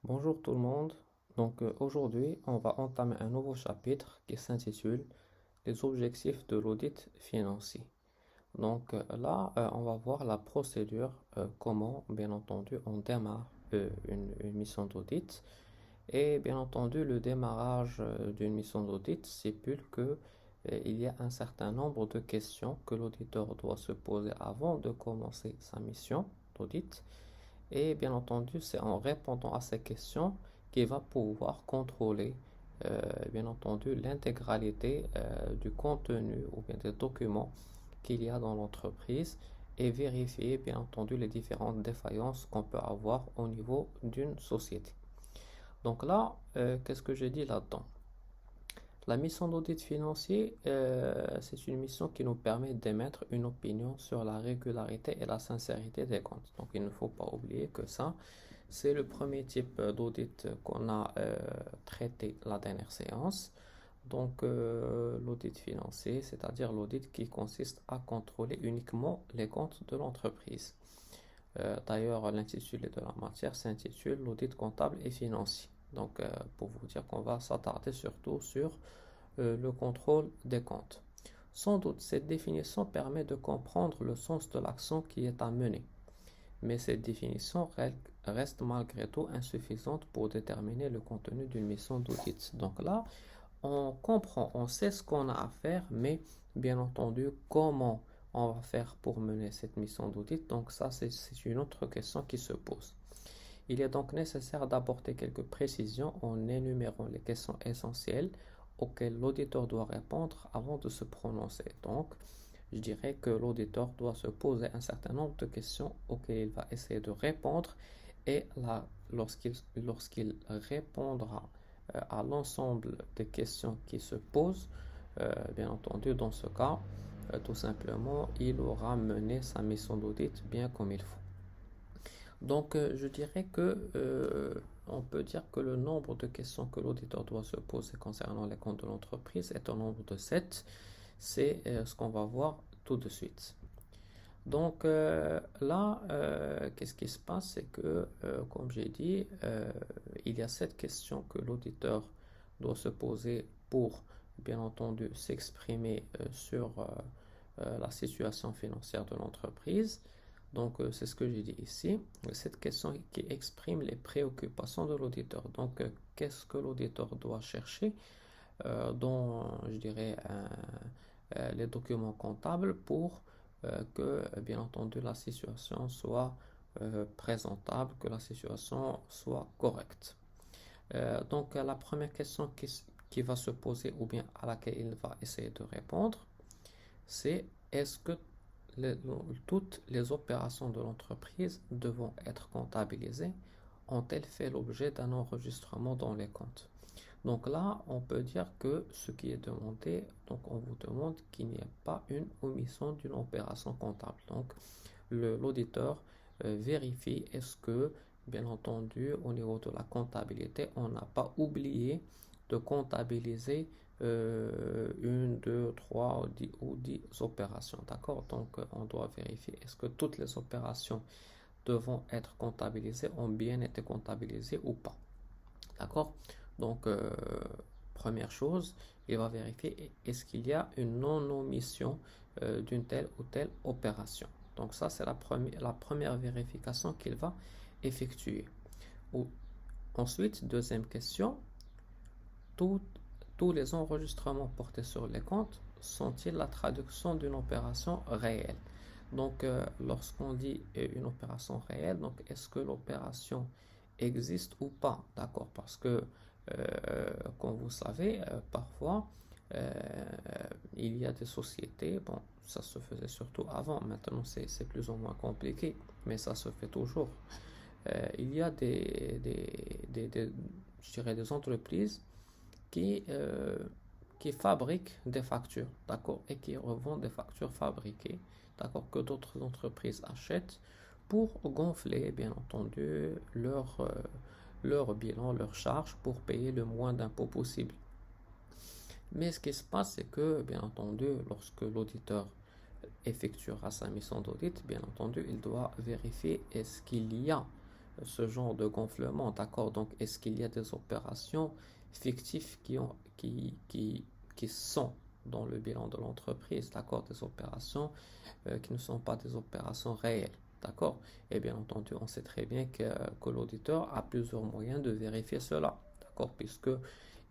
Bonjour tout le monde. Aujourd'hui, on va entamer un nouveau chapitre qui s'intitule Les objectifs de l'audit financier. On va voir la procédure, comment, bien entendu, on démarre une mission d'audit. Et bien entendu, le démarrage d'une mission d'audit stipule que il y a un certain nombre de questions que l'auditeur doit se poser avant de commencer sa mission d'audit. Et bien entendu, c'est en répondant à ces questions qu'il va pouvoir contrôler, bien entendu, l'intégralité du contenu ou bien des documents qu'il y a dans l'entreprise et vérifier, bien entendu, les différentes défaillances qu'on peut avoir au niveau d'une société. Qu'est-ce que j'ai dit là-dedans? La mission d'audit financier, c'est une mission qui nous permet d'émettre une opinion sur la régularité et la sincérité des comptes. Donc, il ne faut pas oublier que ça, c'est le premier type d'audit qu'on a traité la dernière séance. L'audit financier, c'est-à-dire l'audit qui consiste à contrôler uniquement les comptes de l'entreprise. D'ailleurs, l'intitulé de la matière s'intitule l'audit comptable et financier. Pour vous dire qu'on va s'attarder surtout sur le contrôle des comptes. Sans doute, cette définition permet de comprendre le sens de l'action qui est à mener, mais cette définition reste malgré tout insuffisante pour déterminer le contenu d'une mission d'audit. Donc là, on comprend, on sait ce qu'on a à faire, mais bien entendu, comment on va faire pour mener cette mission d'audit. Donc ça, c'est une autre question qui se pose. Il est donc nécessaire d'apporter quelques précisions en énumérant les questions essentielles auxquelles l'auditeur doit répondre avant de se prononcer. Donc, je dirais que l'auditeur doit se poser un certain nombre de questions auxquelles il va essayer de répondre et là, lorsqu'il répondra à l'ensemble des questions qui se posent, bien entendu, dans ce cas, tout simplement, il aura mené sa mission d'audit bien comme il faut. Je dirais que on peut dire que le nombre de questions que l'auditeur doit se poser concernant les comptes de l'entreprise est un nombre de 7. C'est ce qu'on va voir tout de suite. Qu'est-ce qui se passe? C'est que, comme j'ai dit, il y a 7 questions que l'auditeur doit se poser pour, bien entendu, s'exprimer sur la situation financière de l'entreprise. C'est ce que j'ai dit ici. Cette question qui exprime les préoccupations de l'auditeur. Qu'est-ce que l'auditeur doit chercher dans, je dirais, les documents comptables pour que, bien entendu, la situation soit présentable, que la situation soit correcte. La première question qui va se poser ou bien à laquelle il va essayer de répondre, c'est est-ce que toutes les opérations de l'entreprise devant être comptabilisées ont-elles fait l'objet d'un enregistrement dans les comptes? Donc là, on peut dire que ce qui est demandé, donc on vous demande qu'il n'y ait pas une omission d'une opération comptable. Donc l'auditeur vérifie est-ce que, bien entendu, au niveau de la comptabilité, on n'a pas oublié de comptabiliser une, deux, trois ou 10 opérations. D'accord? On doit vérifier est-ce que toutes les opérations devant être comptabilisées ont bien été comptabilisées ou pas. D'accord? Première chose, il va vérifier est-ce qu'il y a une non-omission d'une telle ou telle opération. Donc ça, c'est la première vérification qu'il va effectuer. Ensuite, deuxième question, tous les enregistrements portés sur les comptes sont-ils la traduction d'une opération réelle? Lorsqu'on dit une opération réelle, donc est-ce que l'opération existe ou pas? D'accord, parce que, comme vous savez, parfois, il y a des sociétés, bon, ça se faisait surtout avant, maintenant c'est plus ou moins compliqué, mais ça se fait toujours. Il y a je dirais des entreprises qui fabriquent des factures, d'accord, et qui revendent des factures fabriquées, d'accord, que d'autres entreprises achètent pour gonfler, bien entendu, leur bilan, leur charge pour payer le moins d'impôts possible. Mais ce qui se passe, c'est que, bien entendu, lorsque l'auditeur effectuera sa mission d'audit, bien entendu, il doit vérifier est-ce qu'il y a ce genre de gonflement, d'accord? Donc, est-ce qu'il y a des opérations fictives qui sont dans le bilan de l'entreprise, d'accord? Des opérations qui ne sont pas des opérations réelles, d'accord? Et bien entendu, on sait très bien que l'auditeur a plusieurs moyens de vérifier cela, d'accord? Puisque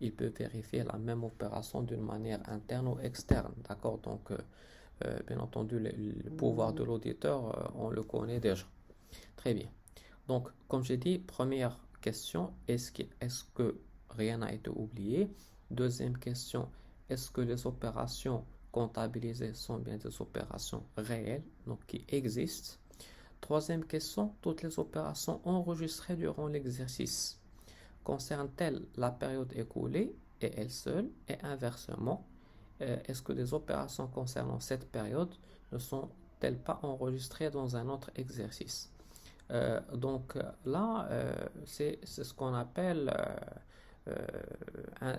il peut vérifier la même opération d'une manière interne ou externe, d'accord? Donc, bien entendu, le pouvoir de l'auditeur, on le connaît déjà. Très bien. Donc, comme j'ai dit, première question, est-ce que rien n'a été oublié? Deuxième question, est-ce que les opérations comptabilisées sont bien des opérations réelles, donc qui existent? Troisième question, toutes les opérations enregistrées durant l'exercice concernent-elles la période écoulée et elle seule? Et inversement, est-ce que les opérations concernant cette période ne sont-elles pas enregistrées dans un autre exercice? Donc là, c'est ce qu'on appelle,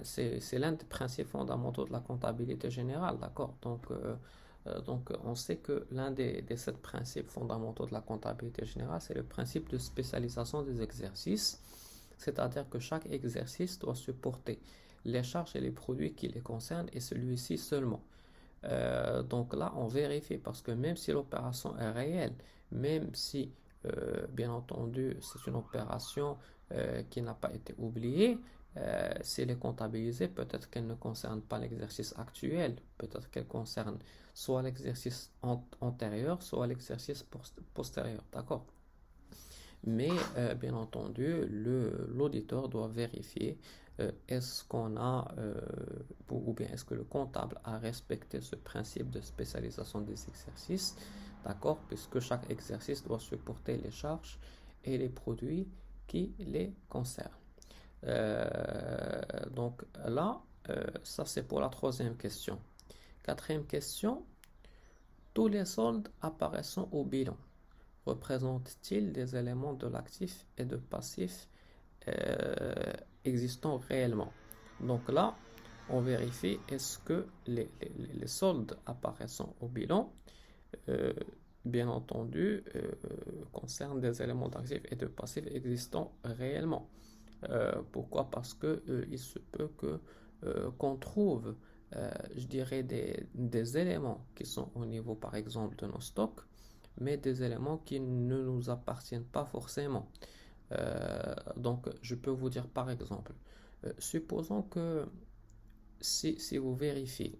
c'est l'un des principes fondamentaux de la comptabilité générale, d'accord? Donc, on sait que l'un des 7 principes fondamentaux de la comptabilité générale, c'est le principe de spécialisation des exercices, c'est-à-dire que chaque exercice doit supporter les charges et les produits qui les concernent et celui-ci seulement. Donc là, on vérifie parce que même si l'opération est réelle, même si, bien entendu, c'est une opération qui n'a pas été oubliée, si elle est comptabilisée, peut-être qu'elle ne concerne pas l'exercice actuel, peut-être qu'elle concerne soit l'exercice antérieur, soit l'exercice postérieur, d'accord? Mais bien entendu, l'auditeur doit vérifier est-ce qu'on a, ou bien est-ce que le comptable a respecté ce principe de spécialisation des exercices, d'accord, puisque chaque exercice doit supporter les charges et les produits qui les concernent. Donc là, ça c'est pour la troisième question. Quatrième question, tous les soldes apparaissant au bilan représentent-ils des éléments de l'actif et de passif existant réellement? Donc là, on vérifie est-ce que les soldes apparaissant au bilan, bien entendu, concernent des éléments d'actifs et de passifs existants réellement. Pourquoi? Parce que il se peut que qu'on trouve, je dirais, des éléments qui sont au niveau, par exemple, de nos stocks, mais des éléments qui ne nous appartiennent pas forcément. Donc, je peux vous dire, par exemple, supposons que si vous vérifiez,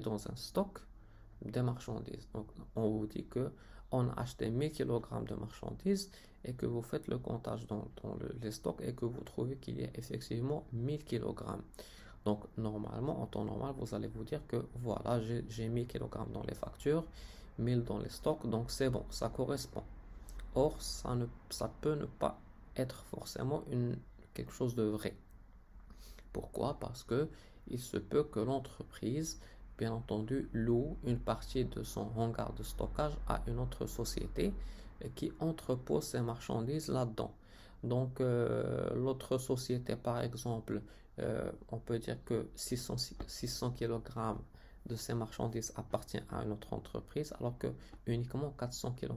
dans un stock des marchandises, donc on vous dit que on a acheté 1000 kg de marchandises et que vous faites le comptage dans les stocks et que vous trouvez qu'il y a effectivement 1000 kg. Donc normalement, en temps normal, vous allez vous dire que voilà, j'ai 1000 kg dans les factures, 1000 dans les stocks, donc c'est bon, ça correspond. Or, ça peut ne pas être forcément quelque chose de vrai. Pourquoi? Parce que il se peut que l'entreprise, bien entendu, loue une partie de son hangar de stockage à une autre société qui entrepose ses marchandises là-dedans. Donc, l'autre société, par exemple, on peut dire que 600 kg de ces marchandises appartiennent à une autre entreprise, alors que uniquement 400 kg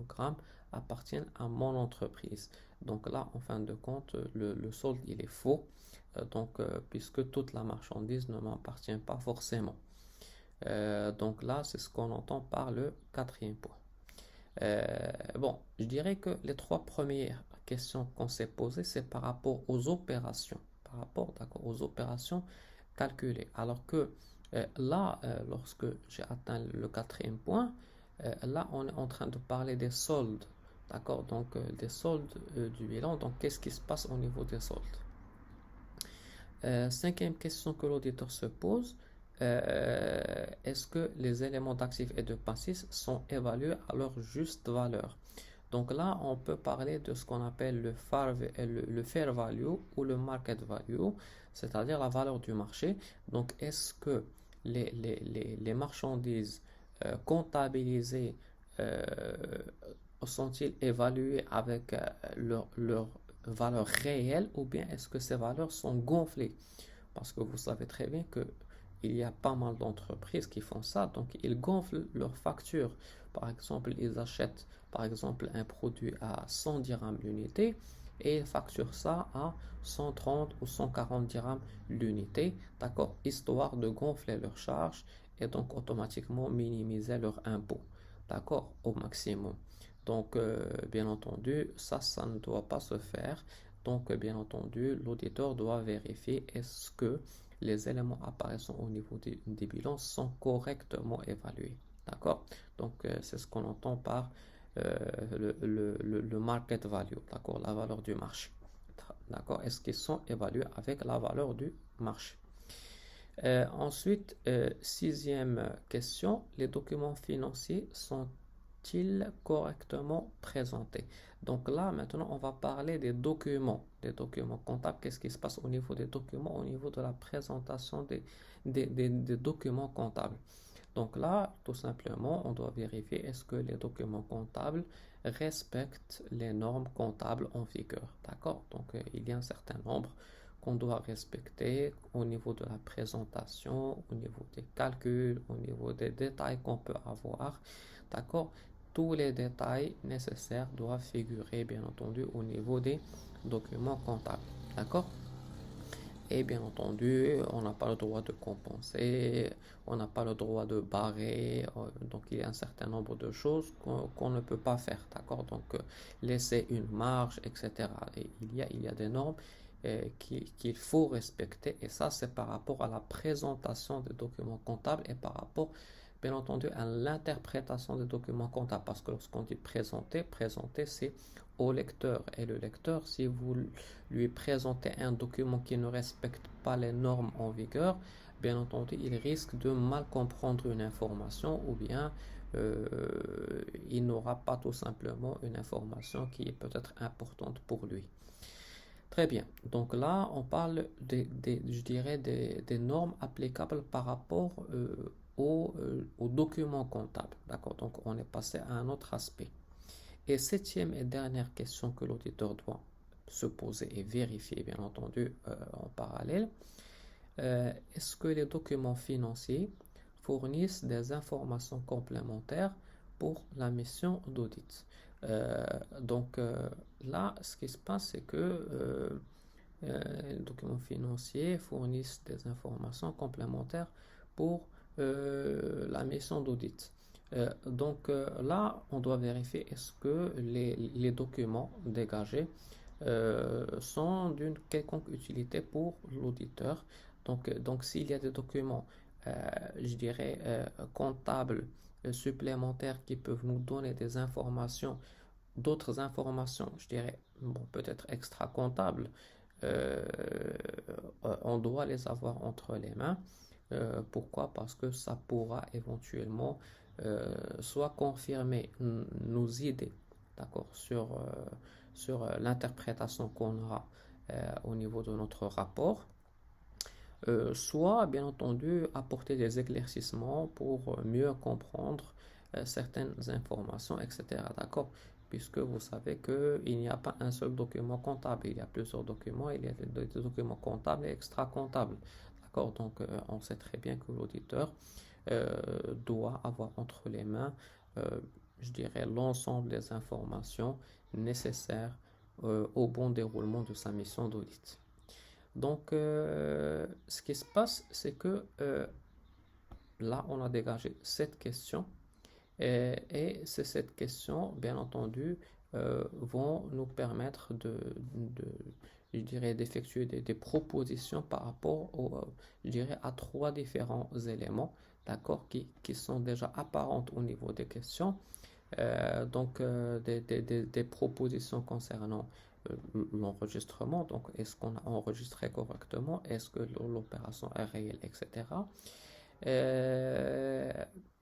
appartiennent à mon entreprise. Donc là, en fin de compte, le solde, il est faux, puisque toute la marchandise ne m'appartient pas forcément. Donc là, c'est ce qu'on entend par le quatrième point. Bon, je dirais que les 3 premières questions qu'on s'est posées, c'est par rapport aux opérations, d'accord, aux opérations calculées. Alors que là, lorsque j'ai atteint le quatrième point, là, on est en train de parler des soldes, d'accord, donc des soldes du bilan. Donc, qu'est-ce qui se passe au niveau des soldes? Cinquième question que l'auditeur se pose, est-ce que les éléments d'actifs et de passifs sont évalués à leur juste valeur? Donc là, on peut parler de ce qu'on appelle le fair value ou le market value, c'est-à-dire la valeur du marché. Donc, est-ce que les marchandises comptabilisées sont-ils évaluées avec leur valeur réelle, ou bien est-ce que ces valeurs sont gonflées? Parce que vous savez très bien que il y a pas mal d'entreprises qui font ça, donc ils gonflent leurs factures par exemple, ils achètent par exemple un produit à 100 dirhams l'unité et ils facturent ça à 130 ou 140 dirhams l'unité, d'accord, histoire de gonfler leurs charges et donc automatiquement minimiser leur impôt, d'accord, au maximum. Donc, bien entendu, ça ne doit pas se faire. Donc, bien entendu, l'auditeur doit vérifier est-ce que les éléments apparaissant au niveau des bilans sont correctement évalués. D'accord? Donc, c'est ce qu'on entend par le market value, d'accord? La valeur du marché. D'accord? Est-ce qu'ils sont évalués avec la valeur du marché? Ensuite, sixième question, les documents financiers sont-ils correctement présentés? Donc là, maintenant, on va parler des documents comptables. Qu'est-ce qui se passe au niveau des documents, au niveau de la présentation des documents comptables? Donc là, tout simplement, on doit vérifier est-ce que les documents comptables respectent les normes comptables en vigueur. D'accord? Donc, il y a un certain nombre qu'on doit respecter au niveau de la présentation, au niveau des calculs, au niveau des détails qu'on peut avoir. D'accord? Tous les détails nécessaires doivent figurer, bien entendu, au niveau des documents comptables. D'accord? Et bien entendu, on n'a pas le droit de compenser, on n'a pas le droit de barrer, donc il y a un certain nombre de choses qu'on ne peut pas faire, d'accord? Donc laisser une marge, etc. Et il y a des normes qu'il faut respecter, et ça c'est par rapport à la présentation des documents comptables et par rapport, bien entendu, à l'interprétation des documents comptables, parce que lorsqu'on dit présenter c'est au lecteur, et le lecteur, si vous lui présenter un document qui ne respecte pas les normes en vigueur, bien entendu, il risque de mal comprendre une information ou bien il n'aura pas tout simplement une information qui est peut-être importante pour lui. Très bien. Donc là, on parle je dirais des normes applicables par rapport aux documents comptables. D'accord. Donc on est passé à un autre aspect. Et septième et dernière question que l'auditeur doit se poser et vérifier, bien entendu, en parallèle, est-ce que les documents financiers fournissent des informations complémentaires pour la mission d'audit? Donc là, ce qui se passe, c'est que les documents financiers fournissent des informations complémentaires pour la mission d'audit. Là, on doit vérifier est-ce que les documents dégagés sont d'une quelconque utilité pour l'auditeur. Donc s'il y a des documents, je dirais, comptables supplémentaires qui peuvent nous donner des informations, d'autres informations, je dirais, bon, peut-être extra-comptables, euh, on doit les avoir entre les mains. Pourquoi? Parce que ça pourra éventuellement soit confirmer nos idées, d'accord, sur l'interprétation qu'on aura au niveau de notre rapport, soit bien entendu apporter des éclaircissements pour mieux comprendre certaines informations, etc. D'accord? Puisque vous savez qu'il n'y a pas un seul document comptable, il y a plusieurs documents, il y a des documents comptables et extra-comptables. D'accord? Donc on sait très bien que l'auditeur doit avoir entre les mains, je dirais, l'ensemble des informations nécessaires au bon déroulement de sa mission d'audit. Donc, ce qui se passe, c'est que là, on a dégagé cette question et c'est cette question, bien entendu, vont nous permettre je dirais, d'effectuer des propositions par rapport je dirais, à trois différents éléments, d'accord, qui sont déjà apparentes au niveau des questions. Donc, des propositions concernant l'enregistrement, donc est-ce qu'on a enregistré correctement, est-ce que l'opération est réelle, etc. Euh,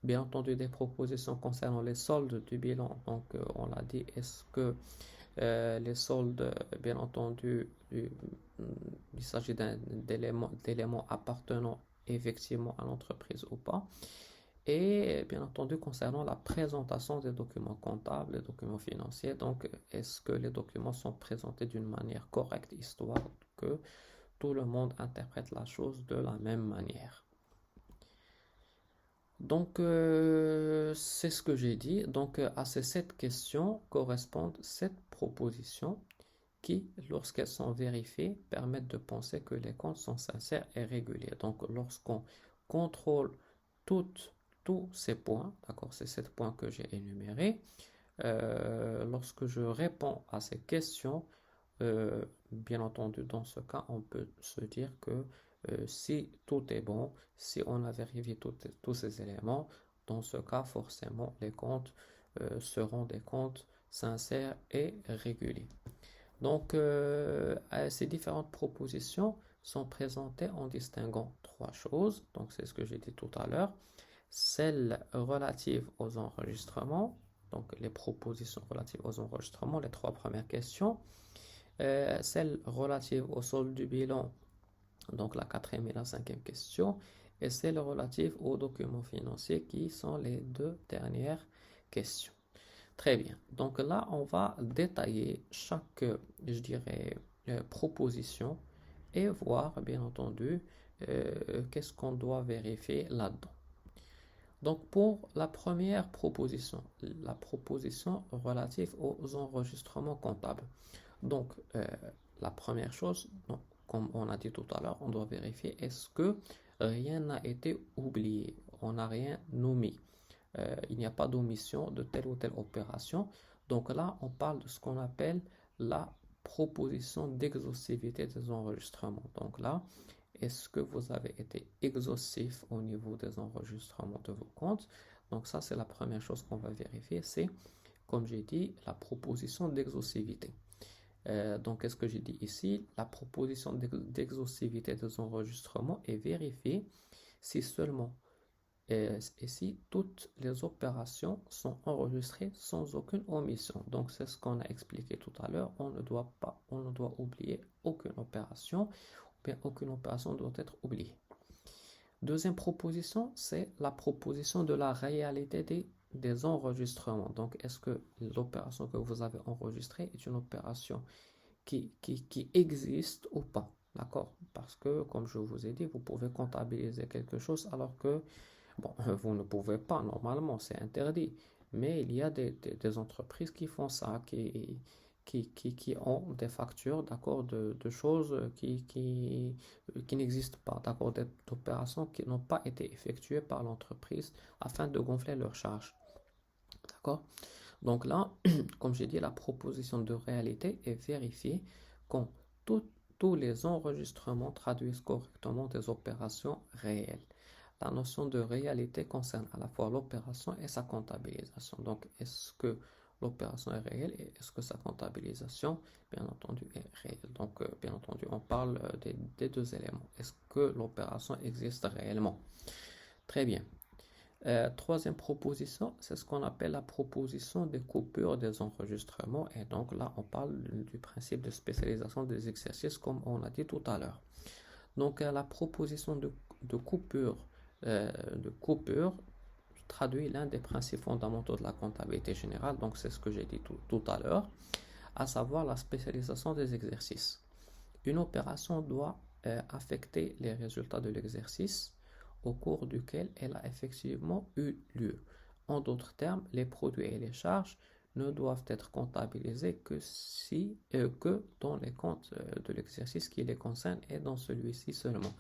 Bien entendu, des propositions concernant les soldes du bilan, donc on l'a dit, est-ce que les soldes, bien entendu, il s'agit d'éléments appartenant effectivement à l'entreprise ou pas. Et bien entendu, concernant la présentation des documents comptables, des documents financiers, donc est-ce que les documents sont présentés d'une manière correcte, histoire que tout le monde interprète la chose de la même manière. Donc, c'est ce que j'ai dit. Donc, à ces 7 questions correspondent 7 propositions qui, lorsqu'elles sont vérifiées, permettent de penser que les comptes sont sincères et réguliers. Donc, lorsqu'on contrôle toutes, tous ces points, d'accord, ces 7 points que j'ai énumérés, lorsque je réponds à ces questions, bien entendu, dans ce cas, on peut se dire que si tout est bon, si on a vérifié tous ces éléments, dans ce cas, forcément, les comptes seront des comptes sincères et réguliers. Donc, ces différentes propositions sont présentées en distinguant 3 choses. Donc, c'est ce que j'ai dit tout à l'heure. Celles relatives aux enregistrements, donc les propositions relatives aux enregistrements, les 3 premières questions. Celles relatives au solde du bilan, donc la 4e et la 5e question, et celles relatives aux documents financiers qui sont les 2 dernières questions. Très bien. Donc là, on va détailler chaque, je dirais, proposition et voir, bien entendu, qu'est-ce qu'on doit vérifier là-dedans. Donc pour la première proposition, la proposition relative aux enregistrements comptables. Donc la première chose, donc, comme on a dit tout à l'heure, on doit vérifier est-ce que rien n'a été oublié, on n'a rien omis. Il n'y a pas d'omission de telle ou telle opération. Donc là, on parle de ce qu'on appelle la proposition d'exhaustivité des enregistrements. Donc là, est-ce que vous avez été exhaustif au niveau des enregistrements de vos comptes? Donc ça, c'est la première chose qu'on va vérifier. C'est, comme j'ai dit, la proposition d'exhaustivité. Donc, qu'est-ce que j'ai dit ici? La proposition d'exhaustivité des enregistrements est vérifiée si seulement et si toutes les opérations sont enregistrées sans aucune omission. Donc, c'est ce qu'on a expliqué tout à l'heure. On ne doit oublier aucune opération, ou bien aucune opération doit être oubliée. Deuxième proposition, c'est la proposition de la réalité des enregistrements. Donc, est-ce que l'opération que vous avez enregistrée est une opération qui existe ou pas? D'accord? Parce que, comme je vous ai dit, vous pouvez comptabiliser quelque chose alors que bon, vous ne pouvez pas, normalement, c'est interdit. Mais il y a des entreprises qui font ça, qui ont des factures, d'accord, de choses qui n'existent pas, d'accord, d'opérations qui n'ont pas été effectuées par l'entreprise afin de gonfler leurs charges. D'accord? Donc là, comme j'ai dit, la proposition de réalité est vérifiée quand tous les enregistrements traduisent correctement des opérations réelles. La notion de réalité concerne à la fois l'opération et sa comptabilisation. Donc, est-ce que l'opération est réelle et est-ce que sa comptabilisation, bien entendu, est réelle? Donc, bien entendu, on parle des 2 éléments. Est-ce que l'opération existe réellement? Très bien. Troisième proposition, c'est ce qu'on appelle la proposition des coupures des enregistrements. Et donc là, on parle du principe de spécialisation des exercices, comme on a dit tout à l'heure. Donc, la proposition de coupure traduit l'un des principes fondamentaux de la comptabilité générale, donc c'est ce que j'ai dit tout à l'heure, à savoir la spécialisation des exercices. Une opération doit affecter les résultats de l'exercice au cours duquel elle a effectivement eu lieu. En d'autres termes, les produits et les charges ne doivent être comptabilisés que dans les comptes de l'exercice qui les concerne et dans celui-ci seulement.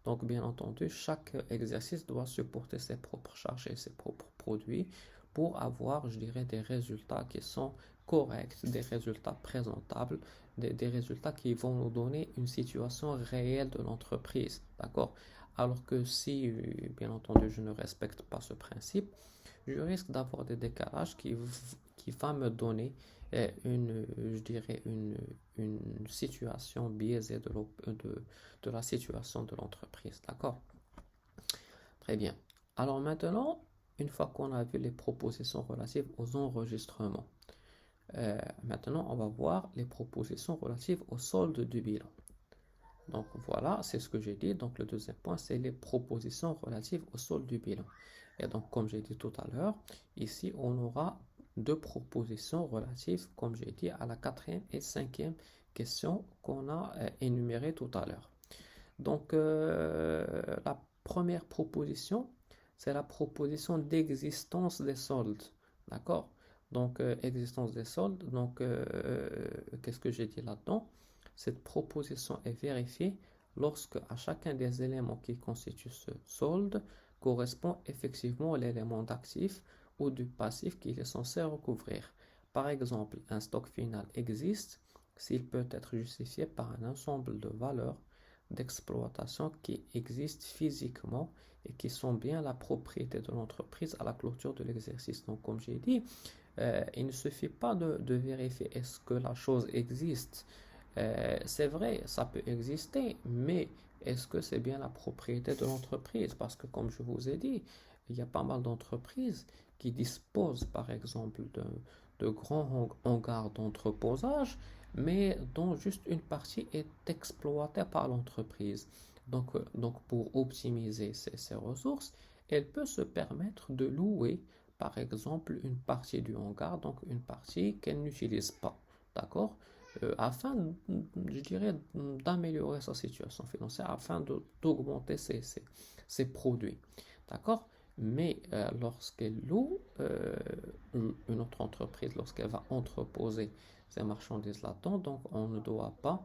Donc, bien entendu, chaque exercice doit supporter ses propres charges et ses propres produits pour avoir, je dirais, des résultats qui sont corrects, des résultats présentables, des résultats qui vont nous donner une situation réelle de l'entreprise. D'accord? Alors que si, bien entendu, je ne respecte pas ce principe, je risque d'avoir des décalages qui va me donner je dirais une situation biaisée de la situation de l'entreprise. D'accord? Très bien. Alors maintenant, une fois qu'on a vu les propositions relatives aux enregistrements, maintenant on va voir les propositions relatives au solde du bilan. Donc voilà, c'est ce que j'ai dit. Donc le deuxième point, c'est les propositions relatives au solde du bilan. Et donc, comme j'ai dit tout à l'heure, ici, on aura 2 propositions relatives, comme j'ai dit, à la 4e et 5e question qu'on a énumérées tout à l'heure. Donc, la première proposition, c'est la proposition d'existence des soldes. D'accord? Donc, existence des soldes. Donc, qu'est-ce que j'ai dit là-dedans? Cette proposition est vérifiée lorsque à chacun des éléments qui constituent ce solde correspond effectivement l'élément d'actif ou du passif qu'il est censé recouvrir. Par exemple, un stock final existe s'il peut être justifié par un ensemble de valeurs d'exploitation qui existent physiquement et qui sont bien la propriété de l'entreprise à la clôture de l'exercice. Donc, comme j'ai dit, il ne suffit pas de vérifier est-ce que la chose existe. C'est vrai, ça peut exister, mais est-ce que c'est bien la propriété de l'entreprise? Parce que, comme je vous ai dit, il y a pas mal d'entreprises qui disposent, par exemple, de grands hangars d'entreposage, mais dont juste une partie est exploitée par l'entreprise. Donc pour optimiser ces ressources, elle peut se permettre de louer, par exemple, une partie du hangar, donc une partie qu'elle n'utilise pas. D'accord? Afin, je dirais, d'améliorer sa situation financière, afin d'augmenter ses produits. D'accord? Mais lorsqu'elle loue une autre entreprise, lorsqu'elle va entreposer ces marchandises là-dedans, donc on ne doit pas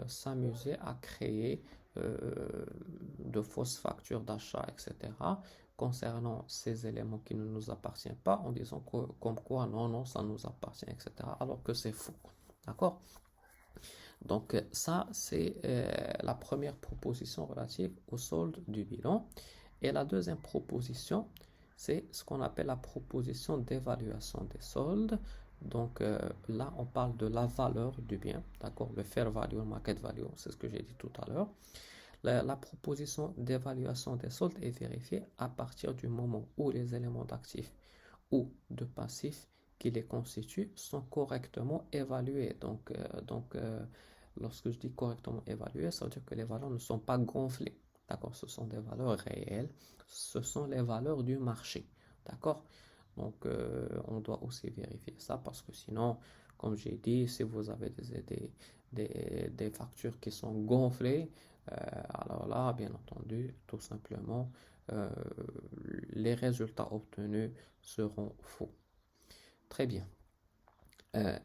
s'amuser à créer de fausses factures d'achat, etc., concernant ces éléments qui ne nous appartiennent pas, en disant comme quoi non, non, ça nous appartient, etc., alors que c'est faux. D'accord? Donc ça, c'est la première proposition relative au solde du bilan. Et la deuxième proposition, c'est ce qu'on appelle la proposition d'évaluation des soldes. Donc là, on parle de la valeur du bien, d'accord? Le fair value, le market value, c'est ce que j'ai dit tout à l'heure. La proposition d'évaluation des soldes est vérifiée à partir du moment où les éléments d'actifs ou de passifs qui les constituent sont correctement évalués. Donc lorsque je dis correctement évalués, ça veut dire que les valeurs ne sont pas gonflées. D'accord? Ce sont des valeurs réelles. Ce sont les valeurs du marché. D'accord? Donc, on doit aussi vérifier ça parce que sinon, comme j'ai dit, si vous avez des factures qui sont gonflées, alors là, bien entendu, tout simplement, les résultats obtenus seront faux. Très bien.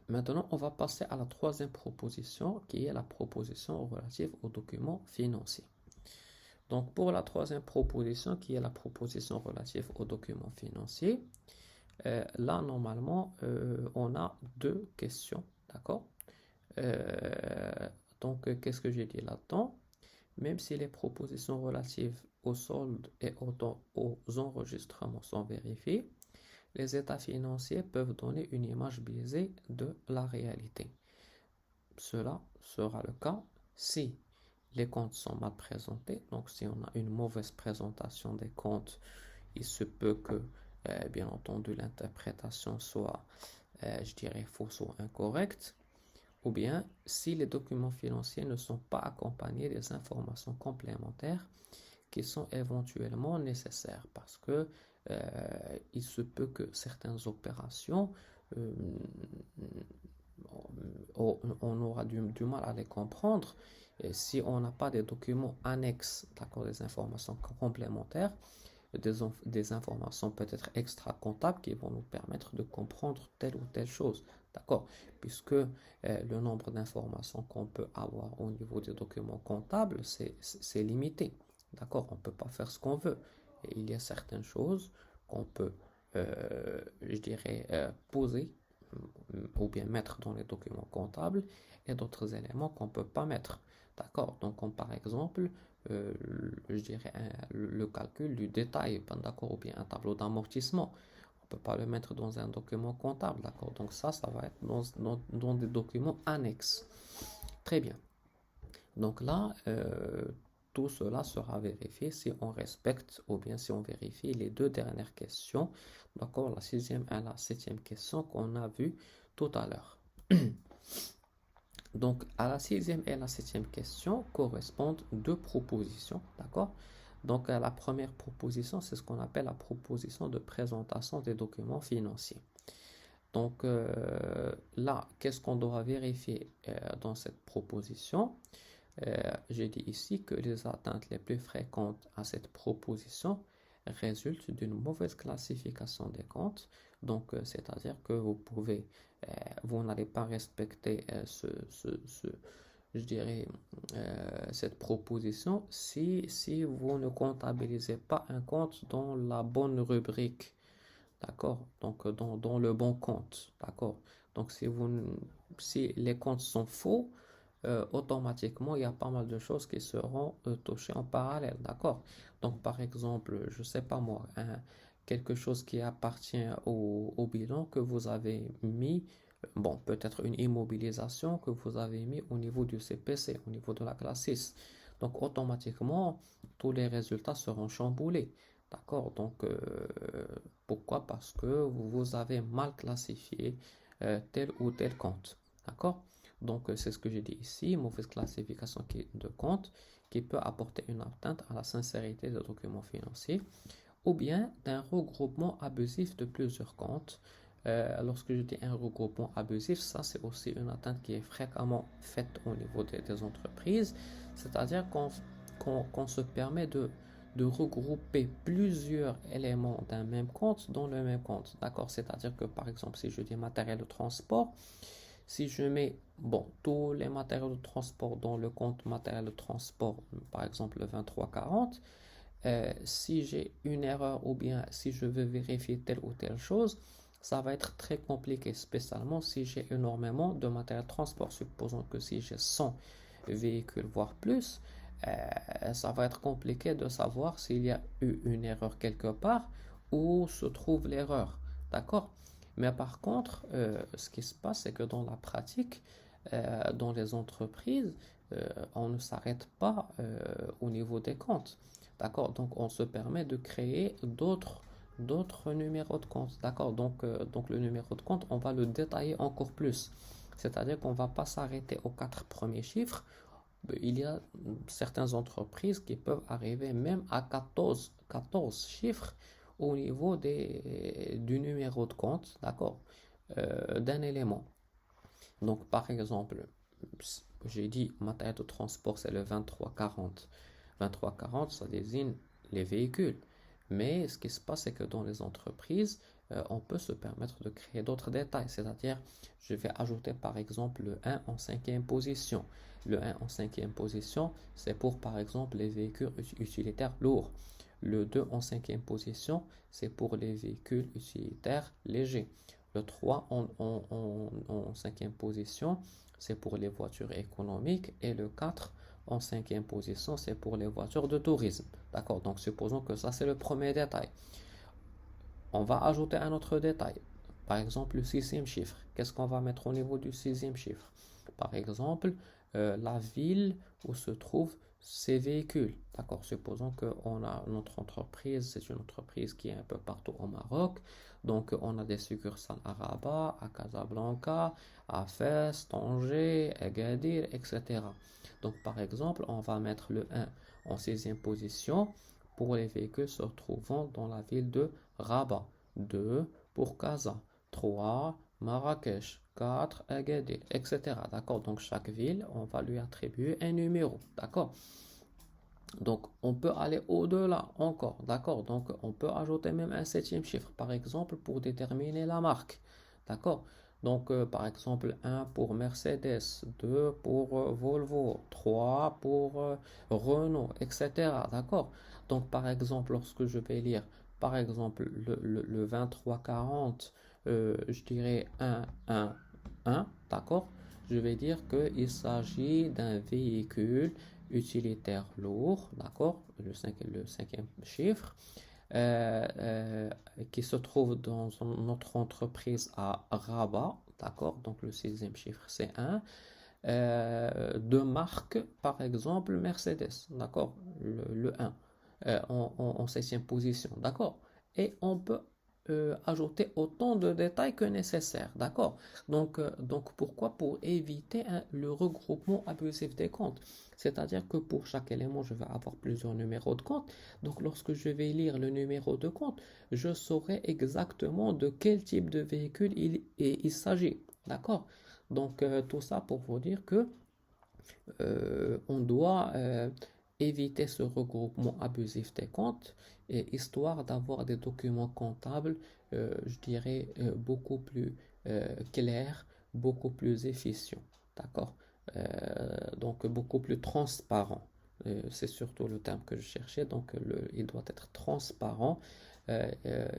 Maintenant, on va passer à la troisième proposition qui est la proposition relative aux documents financiers. Donc, pour la troisième proposition qui est la proposition relative aux documents financiers, là, normalement, on a deux questions, d'accord? Donc, qu'est-ce que j'ai dit là-dedans? Même si les propositions relatives aux soldes et aux enregistrements sont vérifiées, les états financiers peuvent donner une image biaisée de la réalité. Cela sera le cas si les comptes sont mal présentés. Donc, si on a une mauvaise présentation des comptes, il se peut que, bien entendu, l'interprétation soit, je dirais, fausse ou incorrecte. Ou bien, si les documents financiers ne sont pas accompagnés des informations complémentaires qui sont éventuellement nécessaires. Parce que il se peut que certaines opérations, on aura du mal à les comprendre. Et si on n'a pas des documents annexes, d'accord, des informations complémentaires, des informations peut-être extra-comptables qui vont nous permettre de comprendre telle ou telle chose, d'accord, puisque le nombre d'informations qu'on peut avoir au niveau des documents comptables, c'est limité, d'accord, on ne peut pas faire ce qu'on veut. Et il y a certaines choses qu'on peut, je dirais, poser ou bien mettre dans les documents comptables et d'autres éléments qu'on ne peut pas mettre. D'accord? Donc, comme par exemple, je dirais le calcul du détail, d'accord, ou bien un tableau d'amortissement. On ne peut pas le mettre dans un document comptable, d'accord? Donc ça va être dans des documents annexes. Très bien. Donc là, tout cela sera vérifié si on respecte ou bien si on vérifie les deux dernières questions, d'accord, la sixième et la septième question qu'on a vues tout à l'heure. Donc, à la sixième et la septième question correspondent deux propositions, d'accord? Donc, la première proposition, c'est ce qu'on appelle la proposition de présentation des documents financiers. Donc, là, qu'est-ce qu'on doit vérifier dans cette proposition? J'ai dit ici que les atteintes les plus fréquentes à cette proposition résulte d'une mauvaise classification des comptes. Donc, c'est-à-dire que vous n'allez pas respecter je dirais, cette proposition si vous ne comptabilisez pas un compte dans la bonne rubrique, d'accord? Donc, dans le bon compte, d'accord? Donc, si les comptes sont faux, automatiquement, il y a pas mal de choses qui seront touchées en parallèle, d'accord? Donc, par exemple, je sais pas moi, quelque chose qui appartient au bilan que vous avez mis, bon, peut-être une immobilisation que vous avez mis au niveau du CPC, au niveau de la classe 6. Donc, automatiquement, tous les résultats seront chamboulés, d'accord? Donc, pourquoi? Parce que vous avez mal classifié tel ou tel compte, d'accord? Donc, c'est ce que j'ai dit ici, mauvaise classification de compte qui peut apporter une atteinte à la sincérité des documents financiers ou bien d'un regroupement abusif de plusieurs comptes. Lorsque je dis un regroupement abusif, ça c'est aussi une atteinte qui est fréquemment faite au niveau des entreprises, c'est-à-dire qu'on se permet de regrouper plusieurs éléments d'un même compte dans le même compte. D'accord? C'est-à-dire que par exemple, si je dis matériel de transport, si je mets tous les matériaux de transport dans le compte matériel de transport, par exemple le 2340, si j'ai une erreur ou bien si je veux vérifier telle ou telle chose, ça va être très compliqué, spécialement si j'ai énormément de matériel de transport. Supposons que si j'ai 100 véhicules, voire plus, ça va être compliqué de savoir s'il y a eu une erreur quelque part, où se trouve l'erreur. D'accord? Mais par contre, ce qui se passe, c'est que dans la pratique, dans les entreprises, on ne s'arrête pas au niveau des comptes. D'accord? Donc, on se permet de créer d'autres numéros de compte. D'accord? Donc, le numéro de compte, on va le détailler encore plus. C'est-à-dire qu'on ne va pas s'arrêter aux 4 premiers chiffres. Il y a certaines entreprises qui peuvent arriver même à 14 chiffres au niveau du numéro de compte, d'accord, d'un élément. Donc, par exemple, j'ai dit matériel de transport, c'est le 2340. 2340, ça désigne les véhicules. Mais ce qui se passe, c'est que dans les entreprises, on peut se permettre de créer d'autres détails. C'est-à-dire, je vais ajouter par exemple le 1 en cinquième position. Le 1 en cinquième position, c'est pour par exemple les véhicules utilitaires lourds. Le 2 en cinquième position, c'est pour les véhicules utilitaires légers. Le 3 en cinquième position, c'est pour les voitures économiques. Et le 4 en cinquième position, c'est pour les voitures de tourisme. D'accord? Donc, supposons que ça, c'est le premier détail. On va ajouter un autre détail. Par exemple, le sixième chiffre. Qu'est-ce qu'on va mettre au niveau du sixième chiffre? Par exemple, la ville où se trouvent ces véhicules. D'accord? Supposons qu'on a notre entreprise, c'est une entreprise qui est un peu partout au Maroc. Donc, on a des succursales à Rabat, à Casablanca, à Fès, Tanger, Agadir, etc. Donc, par exemple, on va mettre le 1 en sixième position pour les véhicules se trouvant dans la ville de Rabat. 2 pour Casa. 3 Marrakech. 4 Agadir, etc. D'accord? Donc, chaque ville, on va lui attribuer un numéro. D'accord? Donc, on peut aller au-delà encore. D'accord? Donc, on peut ajouter même un septième chiffre, par exemple, pour déterminer la marque. D'accord? Donc, par exemple, 1 pour Mercedes, 2 pour Volvo, 3 pour Renault, etc. D'accord? Donc, par exemple, lorsque je vais lire, par exemple, le 2340, je dirais 1, d'accord? Je vais dire qu'il s'agit d'un véhicule utilitaire lourd, d'accord, le cinquième chiffre, qui se trouve dans notre entreprise à Rabat, d'accord, donc le sixième chiffre c'est 1, de marque, par exemple Mercedes, d'accord, le 1, en septième position, d'accord, et on peut ajouter autant de détails que nécessaire, d'accord? Donc pourquoi? Pour éviter le regroupement abusif des comptes. C'est-à-dire que pour chaque élément, je vais avoir plusieurs numéros de compte. Donc lorsque je vais lire le numéro de compte, je saurai exactement de quel type de véhicule il s'agit, d'accord? Donc tout ça pour vous dire que on doit éviter ce regroupement abusif des comptes et histoire d'avoir des documents comptables, je dirais, beaucoup plus clairs, beaucoup plus efficients. D'accord? Donc beaucoup plus transparent. C'est surtout le terme que je cherchais. Donc il doit être transparent,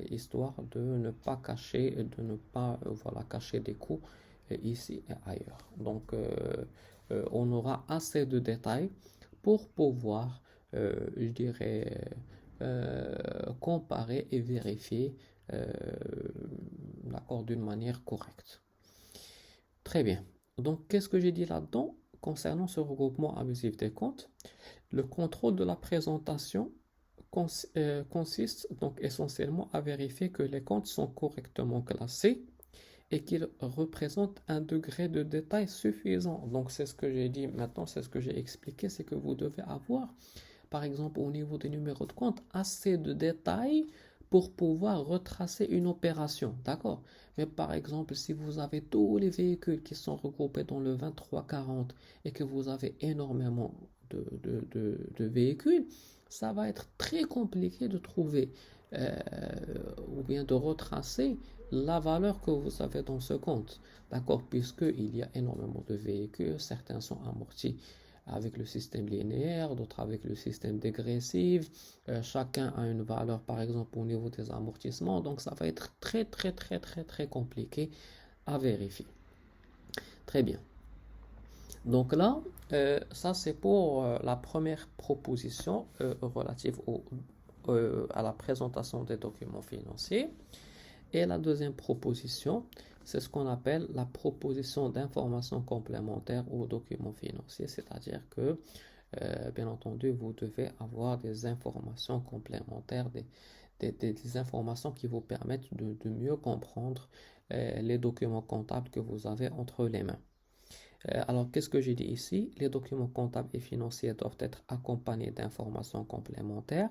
histoire de ne pas cacher, de ne pas voilà, cacher des coûts ici et ailleurs. Donc on aura assez de détails pour pouvoir, je dirais, comparer et vérifier euh, l'accord d'une manière correcte. Très bien. Donc, qu'est-ce que j'ai dit là-dedans concernant ce regroupement abusif des comptes? Le contrôle de la présentation consiste donc essentiellement à vérifier que les comptes sont correctement classés et qu'ils représentent un degré de détail suffisant. Donc, c'est ce que j'ai dit maintenant, c'est ce que j'ai expliqué, c'est que vous devez avoir, par exemple, au niveau des numéros de compte, assez de détails pour pouvoir retracer une opération. D'accord? Mais par exemple, si vous avez tous les véhicules qui sont regroupés dans le 2340 et que vous avez énormément de véhicules, ça va être très compliqué de trouver euh, ou bien de retracer la valeur que vous avez dans ce compte. D'accord? Puisqu'il y a énormément de véhicules, certains sont amortis avec le système linéaire, d'autres avec le système dégressif. Chacun a une valeur, par exemple, au niveau des amortissements. Donc, ça va être très, très, très, très, très compliqué à vérifier. Très bien. Donc là, ça c'est pour la première proposition relative à la présentation des documents financiers. Et la deuxième proposition, c'est ce qu'on appelle la proposition d'informations complémentaires aux documents financiers, c'est-à-dire que, bien entendu, vous devez avoir des informations complémentaires, des informations qui vous permettent de mieux comprendre les documents comptables que vous avez entre les mains. Alors, qu'est-ce que j'ai dit ici? Les documents comptables et financiers doivent être accompagnés d'informations complémentaires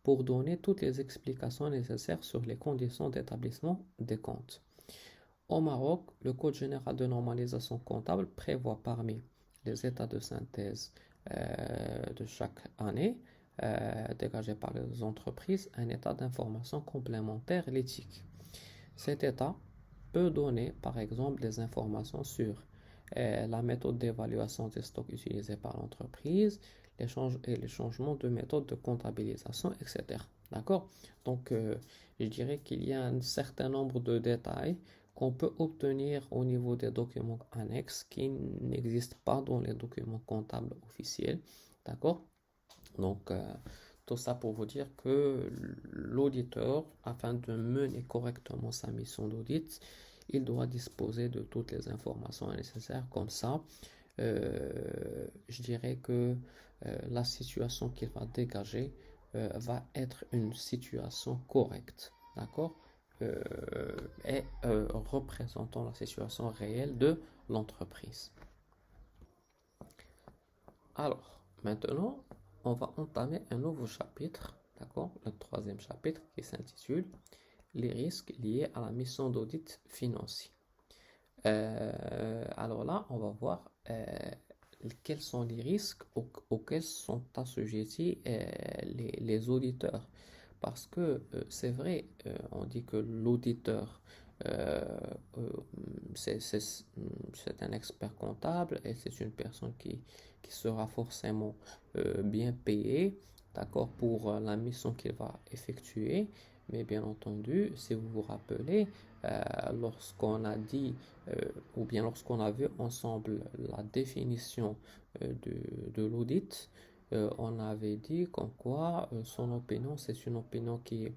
pour donner toutes les explications nécessaires sur les conditions d'établissement des comptes. Au Maroc, le Code général de normalisation comptable prévoit parmi les états de synthèse de chaque année dégagé par les entreprises un état d'information complémentaire, l'éthique. Cet état peut donner par exemple des informations sur la méthode d'évaluation des stocks utilisés par l'entreprise, les changements de méthode de comptabilisation, etc. D'accord? Donc, je dirais qu'il y a un certain nombre de détails qu'on peut obtenir au niveau des documents annexes qui n'existent pas dans les documents comptables officiels. D'accord? Donc, tout ça pour vous dire que l'auditeur, afin de mener correctement sa mission d'audit, il doit disposer de toutes les informations nécessaires. Comme ça, je dirais que la situation qu'il va dégager va être une situation correcte, d'accord? Et représentant la situation réelle de l'entreprise. Alors, maintenant, on va entamer un nouveau chapitre, d'accord? Le troisième chapitre qui s'intitule les risques liés à la mission d'audit financier. Alors là, on va voir quels sont les risques auxquels sont assujettis les auditeurs. Parce que c'est vrai, on dit que l'auditeur, euh, euh, c'est un expert comptable et c'est une personne qui sera forcément bien payée, d'accord, pour la mission qu'il va effectuer. Mais bien entendu, si vous vous rappelez, lorsqu'on a dit, ou bien lorsqu'on a vu ensemble la définition de l'audit, on avait dit qu'en quoi son opinion, c'est une opinion qui est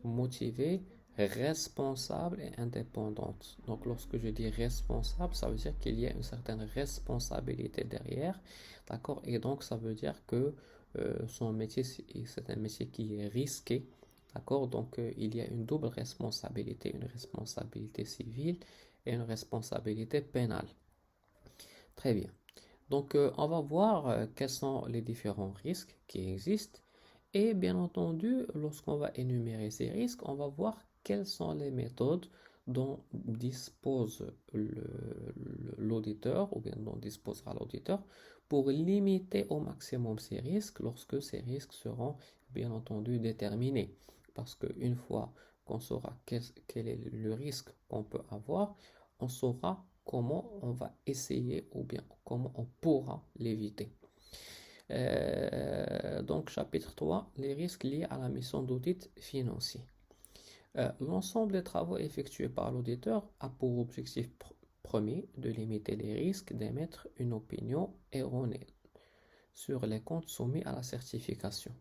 motivée, responsable et indépendante. Donc lorsque je dis responsable, ça veut dire qu'il y a une certaine responsabilité derrière, d'accord? Et donc ça veut dire que son métier, c'est un métier qui est risqué, d'accord? Donc il y a une double responsabilité, une responsabilité civile et une responsabilité pénale. Très bien. Donc, on va voir quels sont les différents risques qui existent. Et bien entendu, lorsqu'on va énumérer ces risques, on va voir quelles sont les méthodes dont dispose l'auditeur ou bien dont disposera l'auditeur pour limiter au maximum ces risques lorsque ces risques seront bien entendu déterminés. Parce qu'une fois qu'on saura quel est le risque qu'on peut avoir, on saura comment on va essayer ou bien comment on pourra l'éviter. Donc, chapitre 3, les risques liés à la mission d'audit financier. L'ensemble des travaux effectués par l'auditeur a pour objectif premier de limiter les risques d'émettre une opinion erronée sur les comptes soumis à la certification.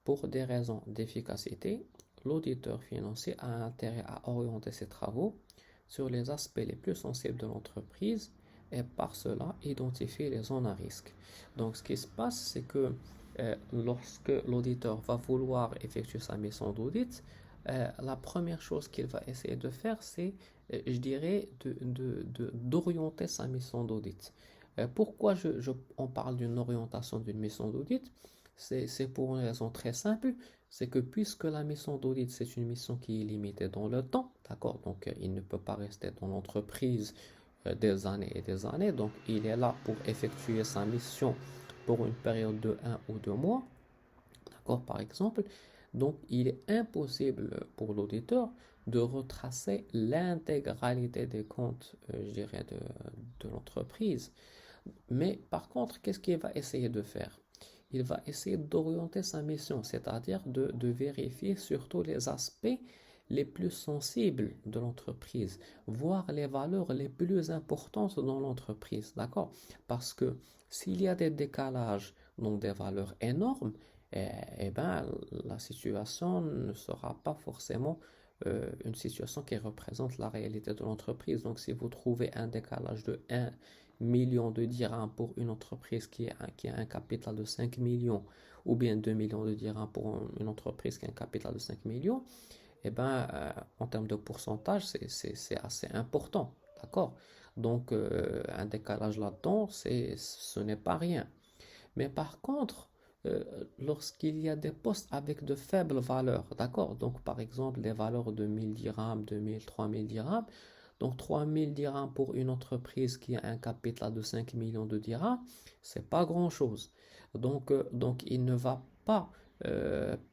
Pour des raisons d'efficacité, l'auditeur financier a intérêt à orienter ses travaux sur les aspects les plus sensibles de l'entreprise et par cela identifier les zones à risque. Donc ce qui se passe, c'est que lorsque l'auditeur va vouloir effectuer sa mission d'audit, la première chose qu'il va essayer de faire, c'est, je dirais, d'orienter sa mission d'audit. Pourquoi on parle d'une orientation d'une mission d'audit? C'est pour une raison très simple, c'est que puisque la mission d'audit, c'est une mission qui est limitée dans le temps, d'accord? Donc, il ne peut pas rester dans l'entreprise des années et des années. Donc, il est là pour effectuer sa mission pour une période de 1 ou 2 mois, d'accord, par exemple. Donc, il est impossible pour l'auditeur de retracer l'intégralité des comptes, je dirais, de l'entreprise. Mais par contre, qu'est-ce qu'il va essayer de faire? Il va essayer d'orienter sa mission, c'est-à-dire de vérifier surtout les aspects les plus sensibles de l'entreprise, voire les valeurs les plus importantes dans l'entreprise, d'accord? Parce que s'il y a des décalages, donc des valeurs énormes, ben, la situation ne sera pas forcément une situation qui représente la réalité de l'entreprise. Donc, si vous trouvez un décalage de 1 million de dirhams pour une entreprise qui a un capital de 5 millions, ou bien 2 millions de dirhams pour une entreprise qui a un capital de 5 millions, eh ben, en termes de pourcentage, c'est assez important, d'accord? Donc, un décalage là-dedans, ce n'est pas rien. Mais par contre, lorsqu'il y a des postes avec de faibles valeurs, d'accord? Donc, par exemple, des valeurs de 1000 dirhams, 2000, 3000 dirhams. Donc, 3000 dirhams pour une entreprise qui a un capital de 5 millions de dirhams, c'est pas grand-chose. Donc, il ne va pas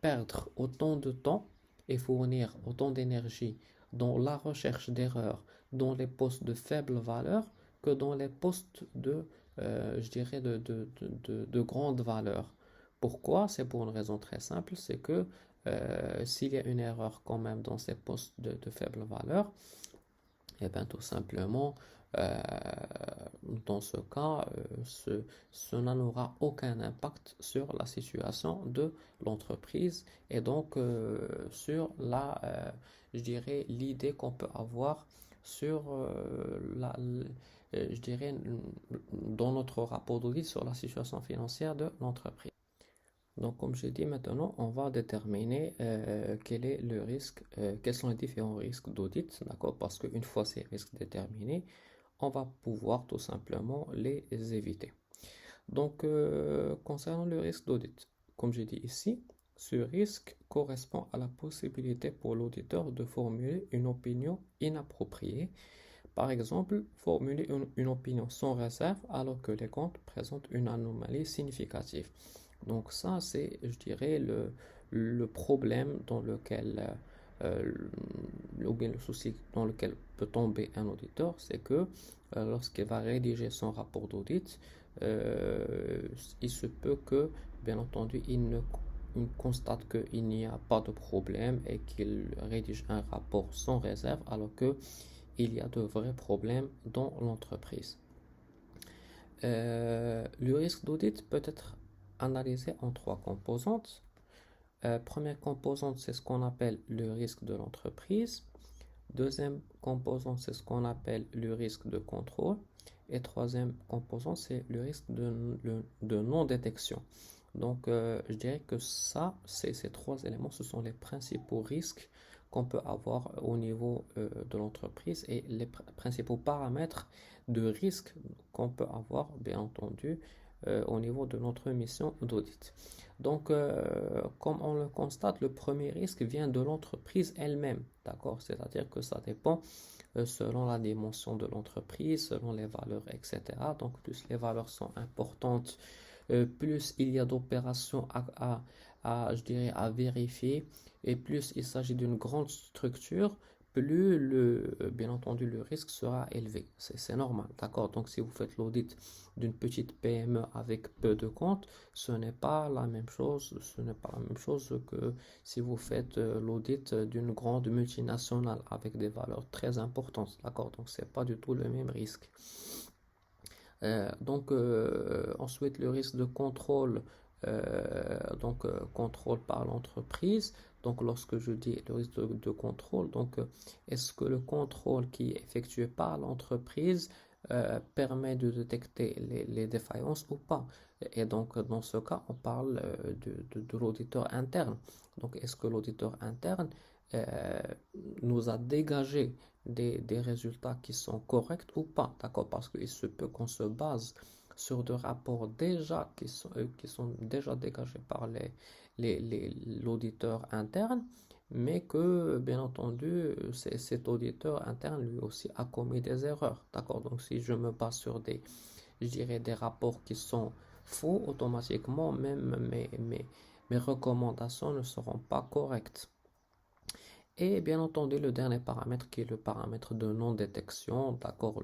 perdre autant de temps et fournir autant d'énergie dans la recherche d'erreurs dans les postes de faible valeur que dans les postes je dirais, de grande valeur. Pourquoi? C'est pour une raison très simple, c'est que s'il y a une erreur quand même dans ces postes de faible valeur, et bien tout simplement, euh, dans ce cas, cela n'aura aucun impact sur la situation de l'entreprise et donc sur je dirais, l'idée qu'on peut avoir sur je dirais, dans notre rapport d'audit sur la situation financière de l'entreprise. Donc, comme j'ai dit, maintenant, on va déterminer quel est le risque, quels sont les différents risques d'audit, d'accord? Parce qu'une fois ces risques déterminés, on va pouvoir tout simplement les éviter. Donc, concernant le risque d'audit, comme j'ai dit ici, ce risque correspond à la possibilité pour l'auditeur de formuler une opinion inappropriée. Par exemple, formuler une opinion sans réserve alors que les comptes présentent une anomalie significative. Donc ça, c'est, je dirais, le problème dans lequel, euh, ou bien le souci dans lequel peut tomber un auditeur, c'est que lorsqu'il va rédiger son rapport d'audit, il se peut que, bien entendu, il constate qu'il n'y a pas de problème et qu'il rédige un rapport sans réserve alors que il y a de vrais problèmes dans l'entreprise. Le risque d'audit peut être analysé en 3 composantes. Première composante, c'est ce qu'on appelle le risque de l'entreprise. Deuxième composante, c'est ce qu'on appelle le risque de contrôle. Et troisième composante, c'est le risque de non-détection. Donc, je dirais que ces 3 éléments, ce sont les principaux risques qu'on peut avoir au niveau de l'entreprise et les principaux paramètres de risque qu'on peut avoir, bien entendu, au niveau de notre mission d'audit. Donc, comme on le constate, le premier risque vient de l'entreprise elle-même, d'accord? C'est-à-dire que ça dépend selon la dimension de l'entreprise, selon les valeurs, etc. Donc, plus les valeurs sont importantes, plus il y a d'opérations je dirais, à vérifier, et plus il s'agit d'une grande structure, plus bien entendu le risque sera élevé. C'est normal, d'accord? Donc si vous faites l'audit d'une petite PME avec peu de comptes, ce n'est pas la même chose, que si vous faites l'audit d'une grande multinationale avec des valeurs très importantes, d'accord? Donc c'est pas du tout le même risque. Ensuite, le risque de contrôle, contrôle par l'entreprise. Donc, lorsque je dis le risque de contrôle, est-ce que le contrôle qui est effectué par l'entreprise permet de détecter les défaillances ou pas? Et donc, dans ce cas, on parle de l'auditeur interne. Donc, est-ce que l'auditeur interne euh, nous a dégagé des résultats qui sont corrects ou pas, d'accord? Parce qu'il se peut qu'on se base sur des rapports déjà qui sont déjà dégagés par l'auditeur interne, mais que, bien entendu, cet auditeur interne lui aussi a commis des erreurs, d'accord? Donc, si je me base sur je dirais, des rapports qui sont faux, automatiquement, même mes recommandations ne seront pas correctes. Et bien entendu, le dernier paramètre qui est le paramètre de non-détection, d'accord,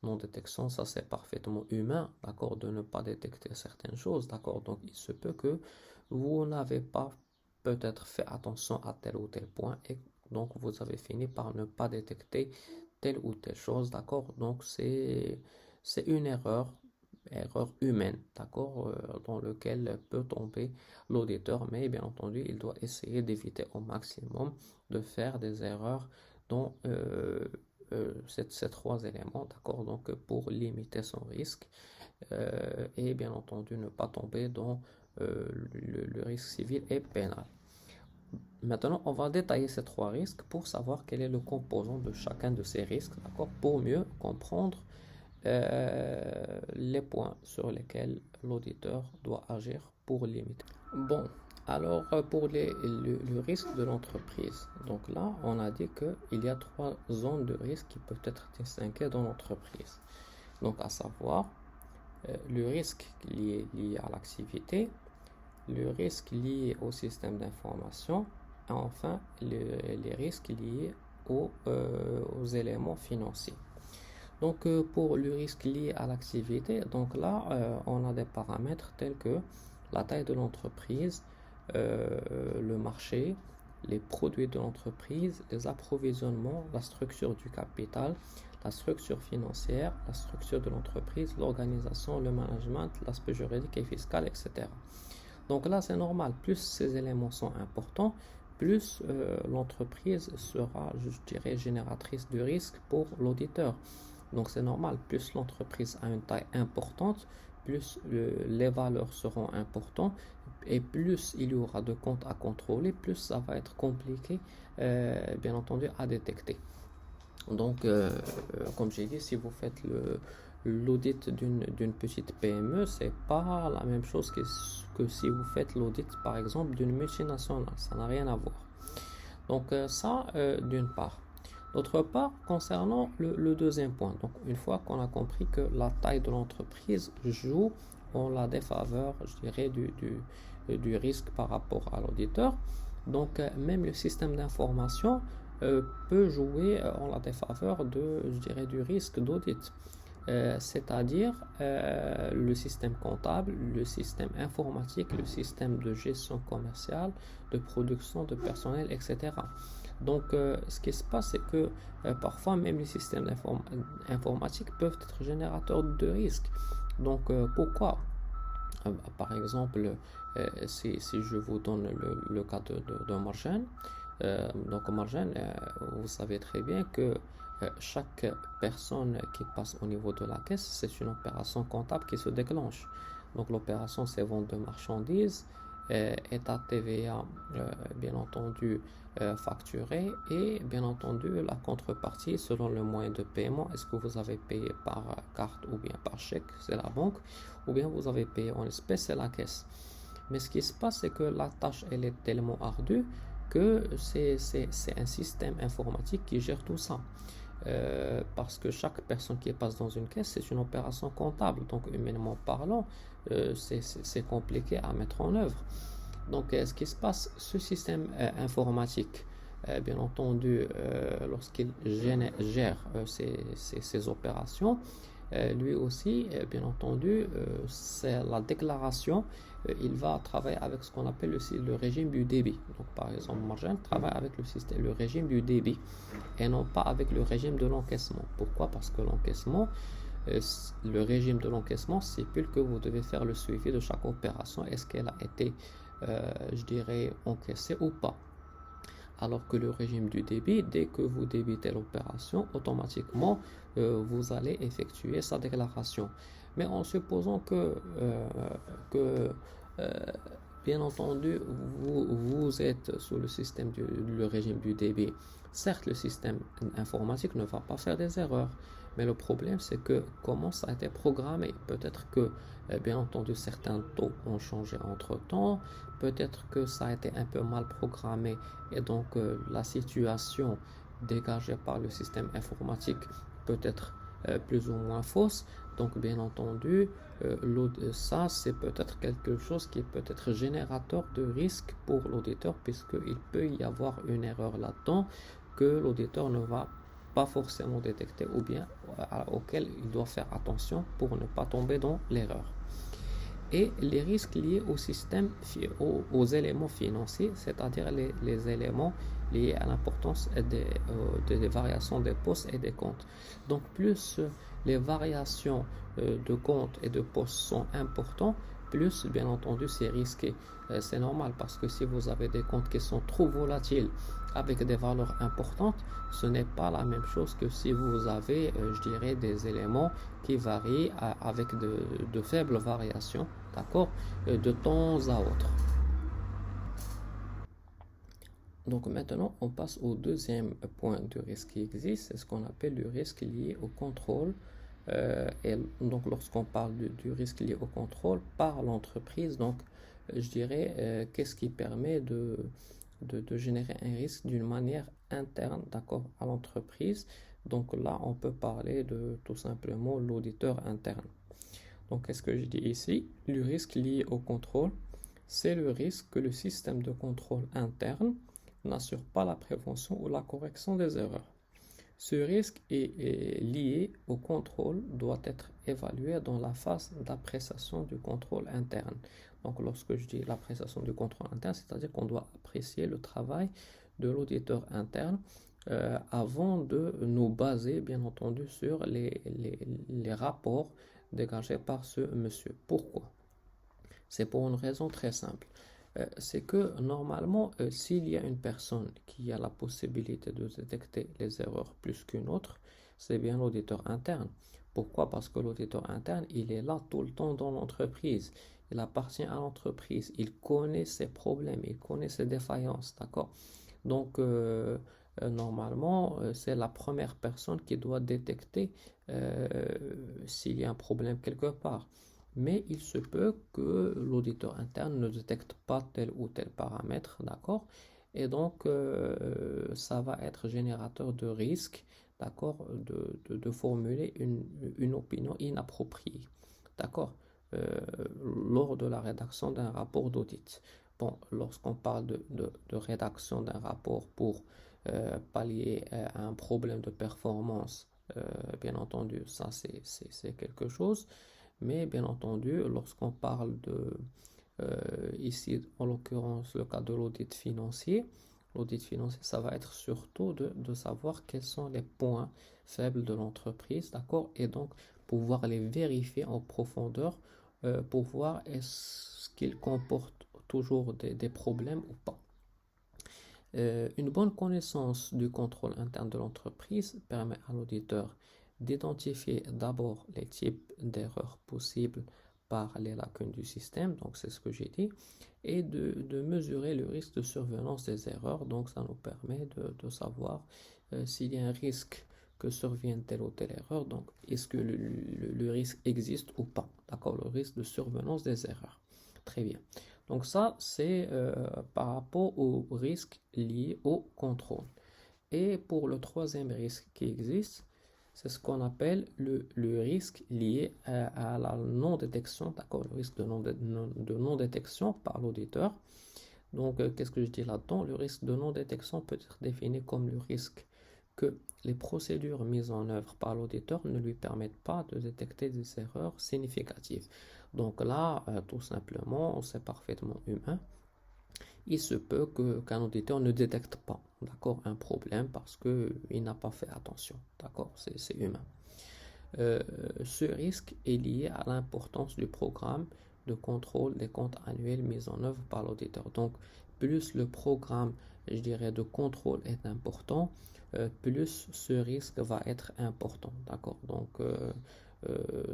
non-détection, ça c'est parfaitement humain, d'accord, de ne pas détecter certaines choses, d'accord, donc il se peut que vous n'avez pas peut-être fait attention à tel ou tel point et donc vous avez fini par ne pas détecter telle ou telle chose, d'accord, donc c'est une erreur humaine, d'accord, dans lequel peut tomber l'auditeur, mais bien entendu, il doit essayer d'éviter au maximum de faire des erreurs dans ces trois éléments, d'accord, donc pour limiter son risque et bien entendu ne pas tomber dans le risque civil et pénal. Maintenant, on va détailler ces trois risques pour savoir quel est le composant de chacun de ces risques, d'accord, pour mieux comprendre les points sur lesquels l'auditeur doit agir pour limiter. Bon, alors pour le risque de l'entreprise, donc là on a dit qu'il y a trois zones de risque qui peuvent être distinguées dans l'entreprise. Donc à savoir le risque lié à l'activité, le risque lié au système d'information et enfin les risques liés aux éléments financiers. Donc pour le risque lié à l'activité, donc là on a des paramètres tels que la taille de l'entreprise, le marché, les produits de l'entreprise, les approvisionnements, la structure du capital, la structure financière, la structure de l'entreprise, l'organisation, le management, l'aspect juridique et fiscal, etc. Donc là c'est normal, plus ces éléments sont importants, plus l'entreprise sera, je dirais, génératrice de risque pour l'auditeur. Donc c'est normal, plus l'entreprise a une taille importante, plus les valeurs seront importantes et plus il y aura de comptes à contrôler, plus ça va être compliqué, bien entendu, à détecter. Donc, comme j'ai dit, si vous faites l'audit d'une petite PME, c'est pas la même chose que si vous faites l'audit, par exemple, d'une multinationale. Ça n'a rien à voir. Donc, ça, d'une part. D'autre part, concernant le deuxième point, donc une fois qu'on a compris que la taille de l'entreprise joue en la défaveur, je dirais, du risque par rapport à l'auditeur, donc même le système d'information peut jouer en la défaveur je dirais, du risque d'audit. C'est-à-dire le système comptable, le système informatique, le système de gestion commerciale, de production de personnel, etc. Donc, ce qui se passe, c'est que parfois, même les systèmes informatiques peuvent être générateurs de risques. Donc, pourquoi? Par exemple, si je vous donne le cas de Margen, donc Margen, vous savez très bien que chaque personne qui passe au niveau de la caisse, c'est une opération comptable qui se déclenche. Donc, l'opération, c'est vente de marchandises, état TVA, bien entendu, facturé et bien entendu la contrepartie selon le moyen de paiement. Est-ce que vous avez payé par carte ou bien par chèque, c'est la banque, ou bien vous avez payé en espèces, c'est la caisse. Mais ce qui se passe, c'est que la tâche elle est tellement ardue que c'est un système informatique qui gère tout ça. parce que chaque personne qui passe dans une caisse, c'est une opération comptable. Donc, humainement parlant, c'est compliqué à mettre en œuvre. Donc, ce qui se passe, ce système informatique, bien entendu, lorsqu'il gère ces opérations, lui aussi, bien entendu, c'est la déclaration. Il va travailler avec ce qu'on appelle le régime du débit. Donc, par exemple, Marjan travaille avec le régime du débit et non pas avec le régime de l'encaissement. Pourquoi? Parce que l'encaissement, le régime de l'encaissement stipule que vous devez faire le suivi de chaque opération. Est-ce qu'elle a été, je dirais, encaissée ou pas? Alors que le régime du débit, dès que vous débitez l'opération, automatiquement, vous allez effectuer sa déclaration. Mais en supposant que euh, bien entendu, vous êtes sous le régime du débit, certes, le système informatique ne va pas faire des erreurs, mais le problème, c'est que comment ça a été programmé. Peut-être que, bien entendu, certains taux ont changé entre-temps, peut-être que ça a été un peu mal programmé et donc la situation dégagée par le système informatique peut être plus ou moins fausse. Donc bien entendu, ça c'est peut-être quelque chose qui peut être générateur de risque pour l'auditeur puisqu'il peut y avoir une erreur là-dedans que l'auditeur ne va pas forcément détecter ou bien auquel il doit faire attention pour ne pas tomber dans l'erreur. Et les risques liés au système, aux éléments financiers, c'est-à-dire les éléments liés à l'importance des variations des postes et des comptes. Donc plus les variations de comptes et de postes sont importantes, plus bien entendu c'est risqué. C'est normal parce que si vous avez des comptes qui sont trop volatiles avec des valeurs importantes, ce n'est pas la même chose que si vous avez, je dirais, des éléments qui varient avec de faibles variations, d'accord, de temps à autre. Donc maintenant, on passe au deuxième point de risque qui existe, c'est ce qu'on appelle le risque lié au contrôle. Et donc lorsqu'on parle du risque lié au contrôle par l'entreprise, donc je dirais qu'est-ce qui permet de générer un risque d'une manière interne, d'accord, à l'entreprise. Donc là, on peut parler de tout simplement l'auditeur interne. Donc, qu'est-ce que je dis ici? Le risque lié au contrôle, c'est le risque que le système de contrôle interne n'assure pas la prévention ou la correction des erreurs. Ce risque est lié au contrôle doit être évalué dans la phase d'appréciation du contrôle interne. Donc, lorsque je dis l'appréciation du contrôle interne, c'est-à-dire qu'on doit apprécier le travail de l'auditeur interne avant de nous baser, bien entendu, sur les rapports dégagés par ce monsieur. Pourquoi? C'est pour une raison très simple. C'est que normalement, s'il y a une personne qui a la possibilité de détecter les erreurs plus qu'une autre, c'est bien l'auditeur interne. Pourquoi? Parce que l'auditeur interne, il est là tout le temps dans l'entreprise. Il appartient à l'entreprise. Il connaît ses problèmes, il connaît ses défaillances, d'accord? Donc, normalement, c'est la première personne qui doit détecter s'il y a un problème quelque part. Mais il se peut que l'auditeur interne ne détecte pas tel ou tel paramètre, d'accord? Et donc, ça va être générateur de risque, d'accord, de formuler une opinion inappropriée, d'accord, lors de la rédaction d'un rapport d'audit. Bon, lorsqu'on parle de rédaction d'un rapport pour pallier à un problème de performance, bien entendu, ça c'est quelque chose. Mais bien entendu, lorsqu'on parle ici en l'occurrence le cas de l'audit financier, ça va être surtout de savoir quels sont les points faibles de l'entreprise, d'accord? Et donc pouvoir les vérifier en profondeur pour voir est-ce qu'ils comportent toujours des problèmes ou pas. Une bonne connaissance du contrôle interne de l'entreprise permet à l'auditeur d'identifier d'abord les types d'erreurs possibles par les lacunes du système, donc c'est ce que j'ai dit, et de mesurer le risque de survenance des erreurs, donc ça nous permet de savoir s'il y a un risque que survienne telle ou telle erreur, donc est-ce que le risque existe ou pas, d'accord, le risque de survenance des erreurs. Très bien. Donc ça, c'est par rapport aux risques liés au contrôle. Et pour le troisième risque qui existe, c'est ce qu'on appelle le risque lié à la non-détection, d'accord, le risque de non-détection par l'auditeur. Donc, qu'est-ce que je dis là-dedans? Le risque de non-détection peut être défini comme le risque que les procédures mises en œuvre par l'auditeur ne lui permettent pas de détecter des erreurs significatives. Donc là, tout simplement, c'est parfaitement humain. Il se peut qu'un auditeur ne détecte pas, d'accord, un problème parce qu'il n'a pas fait attention, d'accord, c'est humain. Ce risque est lié à l'importance du programme de contrôle des comptes annuels mis en œuvre par l'auditeur. Donc, plus le programme, je dirais, de contrôle est important, plus ce risque va être important, d'accord. Donc,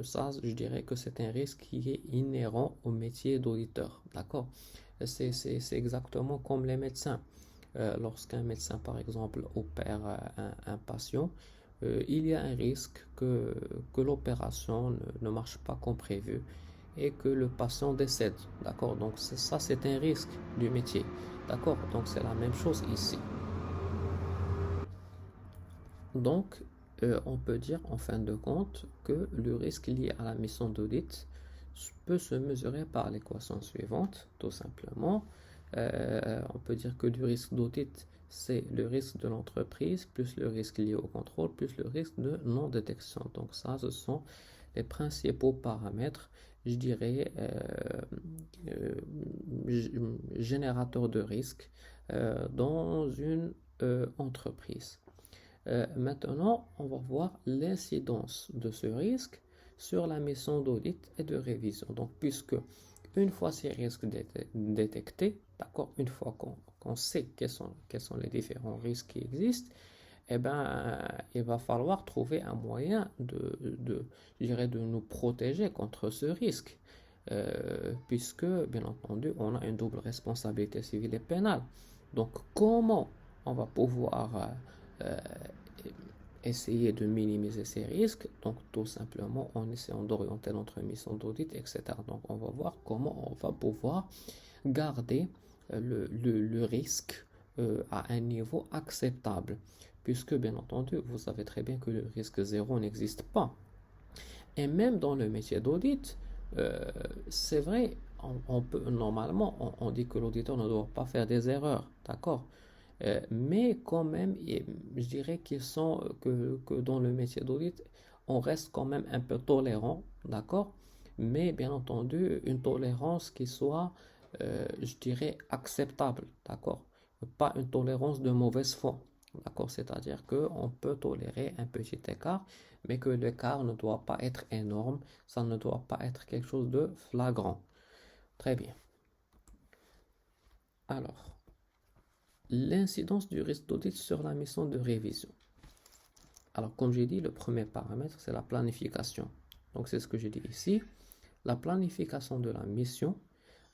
ça, je dirais que c'est un risque qui est inhérent au métier d'auditeur, d'accord. C'est exactement comme les médecins. Lorsqu'un médecin, par exemple, opère un patient, il y a un risque que l'opération ne marche pas comme prévu et que le patient décède. D'accord? Donc ça, c'est un risque du métier. D'accord? Donc c'est la même chose ici. Donc, on peut dire en fin de compte que le risque lié à la mission d'audit peut se mesurer par l'équation suivante, tout simplement. On peut dire que du risque d'audit, c'est le risque de l'entreprise, plus le risque lié au contrôle, plus le risque de non-détection. Donc ça, ce sont les principaux paramètres, je dirais, générateurs de risque dans une entreprise. Maintenant, on va voir l'incidence de ce risque sur la mission d'audit et de révision. Donc, puisque une fois ces risques détectés, d'accord, une fois qu'on sait quels sont les différents risques qui existent, eh ben, il va falloir trouver un moyen je dirais, de nous protéger contre ce risque. Puisque, bien entendu, on a une double responsabilité civile et pénale. Donc, comment on va pouvoir euh, essayer de minimiser ces risques? Donc, tout simplement en essayant d'orienter notre mission d'audit, etc. Donc, on va voir comment on va pouvoir garder le risque à un niveau acceptable. Puisque, bien entendu, vous savez très bien que le risque zéro n'existe pas. Et même dans le métier d'audit, c'est vrai, on peut, normalement, on dit que l'auditeur ne doit pas faire des erreurs, d'accord? Mais quand même, je dirais que dans le métier d'audit, on reste quand même un peu tolérant, d'accord? Mais bien entendu, une tolérance qui soit, je dirais, acceptable, d'accord? Pas une tolérance de mauvaise foi, d'accord? C'est-à-dire qu'on peut tolérer un petit écart, mais que l'écart ne doit pas être énorme, ça ne doit pas être quelque chose de flagrant. Très bien. Alors, l'incidence du risque d'audit sur la mission de révision. Alors, comme j'ai dit, le premier paramètre, c'est la planification. Donc, c'est ce que j'ai dit ici. La planification de la mission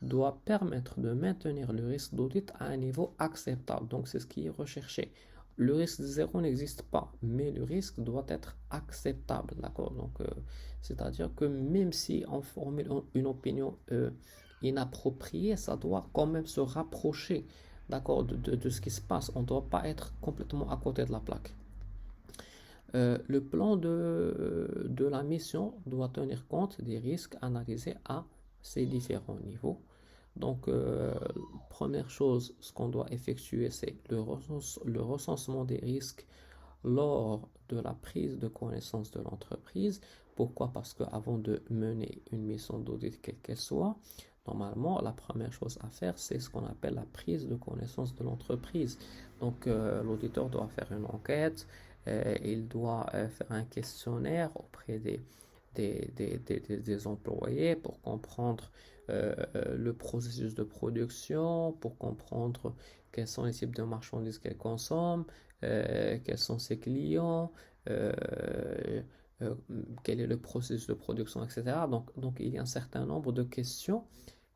doit permettre de maintenir le risque d'audit à un niveau acceptable. Donc, c'est ce qui est recherché. Le risque zéro n'existe pas, mais le risque doit être acceptable. D'accord? Donc, c'est-à-dire que même si on formule une opinion inappropriée, ça doit quand même se rapprocher, d'accord, de ce qui se passe. On ne doit pas être complètement à côté de la plaque. Le plan de la mission doit tenir compte des risques analysés à ces différents niveaux. Donc, première chose, ce qu'on doit effectuer, c'est le recensement des risques lors de la prise de connaissance de l'entreprise. Pourquoi? Parce qu'avant de mener une mission d'audit, quelle qu'elle soit, normalement, la première chose à faire, c'est ce qu'on appelle la prise de connaissance de l'entreprise. Donc, l'auditeur doit faire une enquête, il doit faire un questionnaire auprès des employés pour comprendre le processus de production, pour comprendre quels sont les types de marchandises qu'elle consomme, quels sont ses clients, quel est le processus de production, etc. Donc, il y a un certain nombre de questions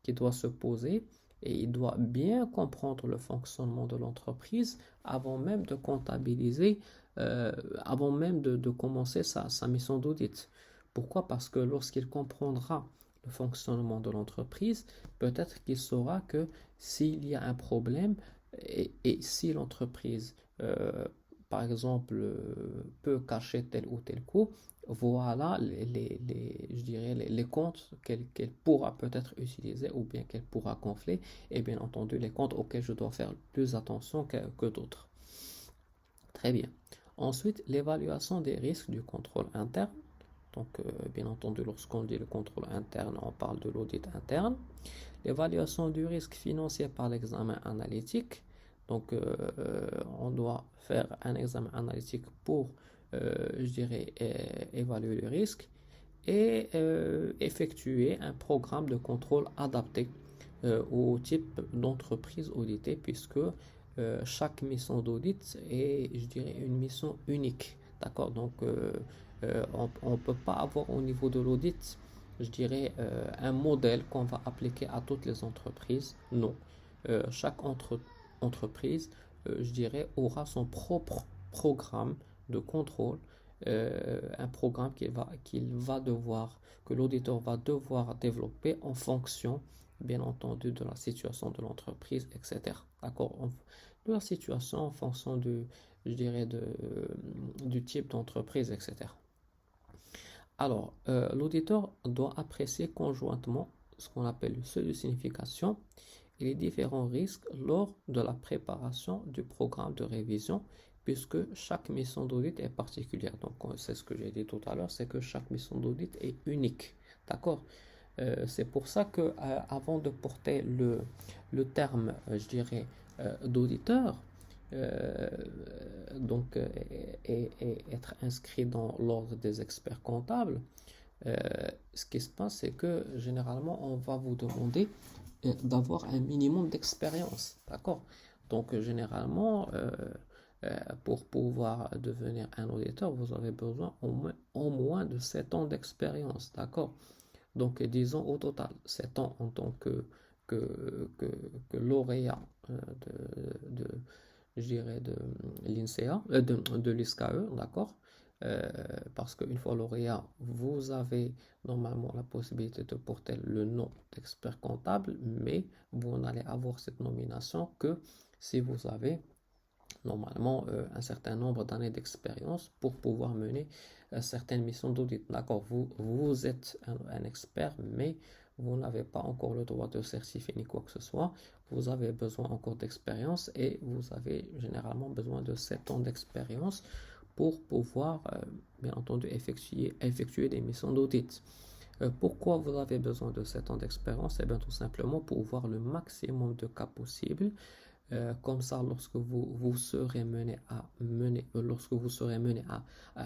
qui doivent se poser et il doit bien comprendre le fonctionnement de l'entreprise avant même de comptabiliser, avant même de commencer sa mission d'audit. Pourquoi? Parce que lorsqu'il comprendra le fonctionnement de l'entreprise, peut-être qu'il saura que s'il y a un problème et si l'entreprise par exemple, peut cacher tel ou tel coût, voilà je dirais les comptes qu'elle pourra peut-être utiliser ou bien qu'elle pourra gonfler, et bien entendu les comptes auxquels je dois faire plus attention que d'autres. Très bien. Ensuite, l'évaluation des risques du contrôle interne. Donc, bien entendu, lorsqu'on dit le contrôle interne, on parle de l'audit interne. L'évaluation du risque financier par l'examen analytique. Donc, on doit faire un examen analytique pour, je dirais, évaluer le risque et effectuer un programme de contrôle adapté au type d'entreprise auditée, puisque chaque mission d'audit est, je dirais, une mission unique. D'accord? Donc, on ne peut pas avoir au niveau de l'audit, je dirais, un modèle qu'on va appliquer à toutes les entreprises. Non. Chaque entreprise, je dirais, aura son propre programme de contrôle, un programme que l'auditeur va devoir développer en fonction, bien entendu, de la situation de l'entreprise, etc. D'accord? De la situation en fonction je dirais, du type d'entreprise, etc. Alors, l'auditeur doit apprécier conjointement ce qu'on appelle le seuil de signification et les différents risques lors de la préparation du programme de révision, puisque chaque mission d'audit est particulière. Donc, c'est ce que j'ai dit tout à l'heure, c'est que chaque mission d'audit est unique. D'accord? C'est pour ça que avant de porter le terme, je dirais, d'auditeur, donc et être inscrit dans l'ordre des experts comptables, ce qui se passe, c'est que généralement, on va vous demander d'avoir un minimum d'expérience. D'accord? Donc, généralement, pour pouvoir devenir un auditeur, vous avez besoin au moins de 7 ans d'expérience. D'accord? Donc, disons au total, 7 ans en tant que lauréat je dirais, de l'INSEA, de l'ISCAE, d'accord? Parce qu'une fois lauréat, vous avez normalement la possibilité de porter le nom d'expert comptable, mais vous n'allez avoir cette nomination que si vous avez normalement un certain nombre d'années d'expérience pour pouvoir mener certaines missions d'audit. D'accord, vous êtes un expert, mais vous n'avez pas encore le droit de certifier ni quoi que ce soit. Vous avez besoin encore d'expérience et vous avez généralement besoin de 7 ans d'expérience pour pouvoir, bien entendu, effectuer des missions d'audit. Pourquoi vous avez besoin de 7 ans d'expérience? Eh bien, tout simplement pour voir le maximum de cas possibles. Comme ça, lorsque vous serez mené à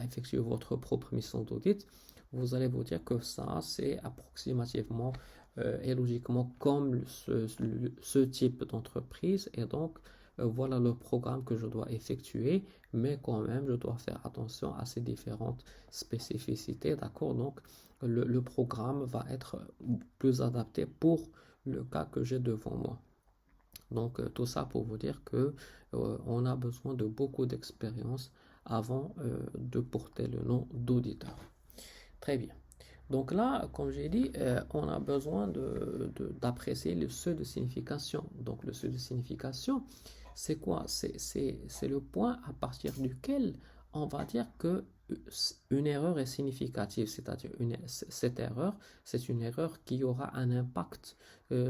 effectuer votre propre mission d'audit, vous allez vous dire que ça, c'est approximativement et logiquement comme ce type d'entreprise. Et donc, voilà le programme que je dois effectuer, mais quand même, je dois faire attention à ces différentes spécificités. D'accord? Donc, le programme va être plus adapté pour le cas que j'ai devant moi. Donc, tout ça pour vous dire que on a besoin de beaucoup d'expérience avant de porter le nom d'auditeur. Très bien. Donc là, comme j'ai dit, on a besoin d'apprécier le seuil de signification. Donc le seuil de signification, c'est quoi? C'est le point à partir duquel on va dire que une erreur est significative, c'est-à-dire cette erreur, c'est une erreur qui aura un impact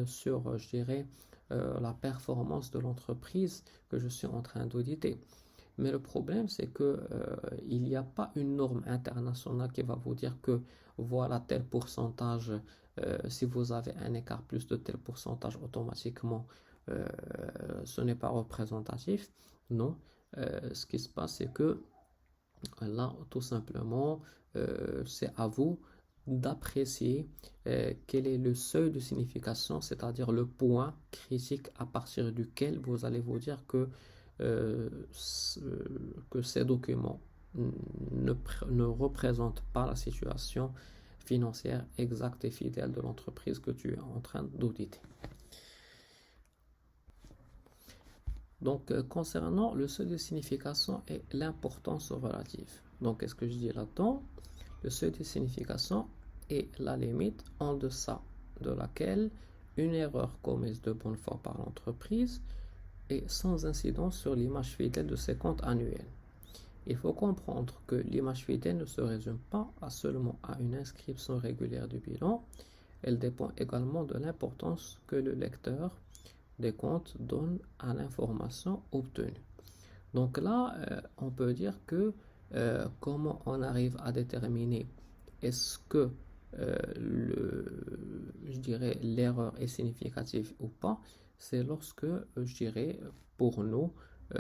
sur, je dirais, la performance de l'entreprise que je suis en train d'auditer. Mais le problème, c'est que il n'y a pas une norme internationale qui va vous dire que voilà tel pourcentage, si vous avez un écart plus de tel pourcentage, automatiquement, ce n'est pas représentatif. Non. Ce qui se passe, c'est que là, tout simplement, c'est à vous d'apprécier quel est le seuil de signification, c'est-à-dire le point critique à partir duquel vous allez vous dire que ces documents ne représentent pas la situation financière exacte et fidèle de l'entreprise que tu es en train d'auditer. Donc, concernant le seuil de signification et l'importance relative. Donc, qu'est-ce que je dis là-dedans? Le seuil de signification est la limite en deçà de laquelle une erreur commise de bonne foi par l'entreprise est sans incidence sur l'image fidèle de ses comptes annuels. Il faut comprendre que l'image fidèle ne se résume pas seulement à une inscription régulière du bilan, elle dépend également de l'importance que le lecteur des comptes donne à l'information obtenue. Donc là, on peut dire que comment on arrive à déterminer est-ce que je dirais l'erreur est significative ou pas, c'est lorsque, je dirais, pour nous,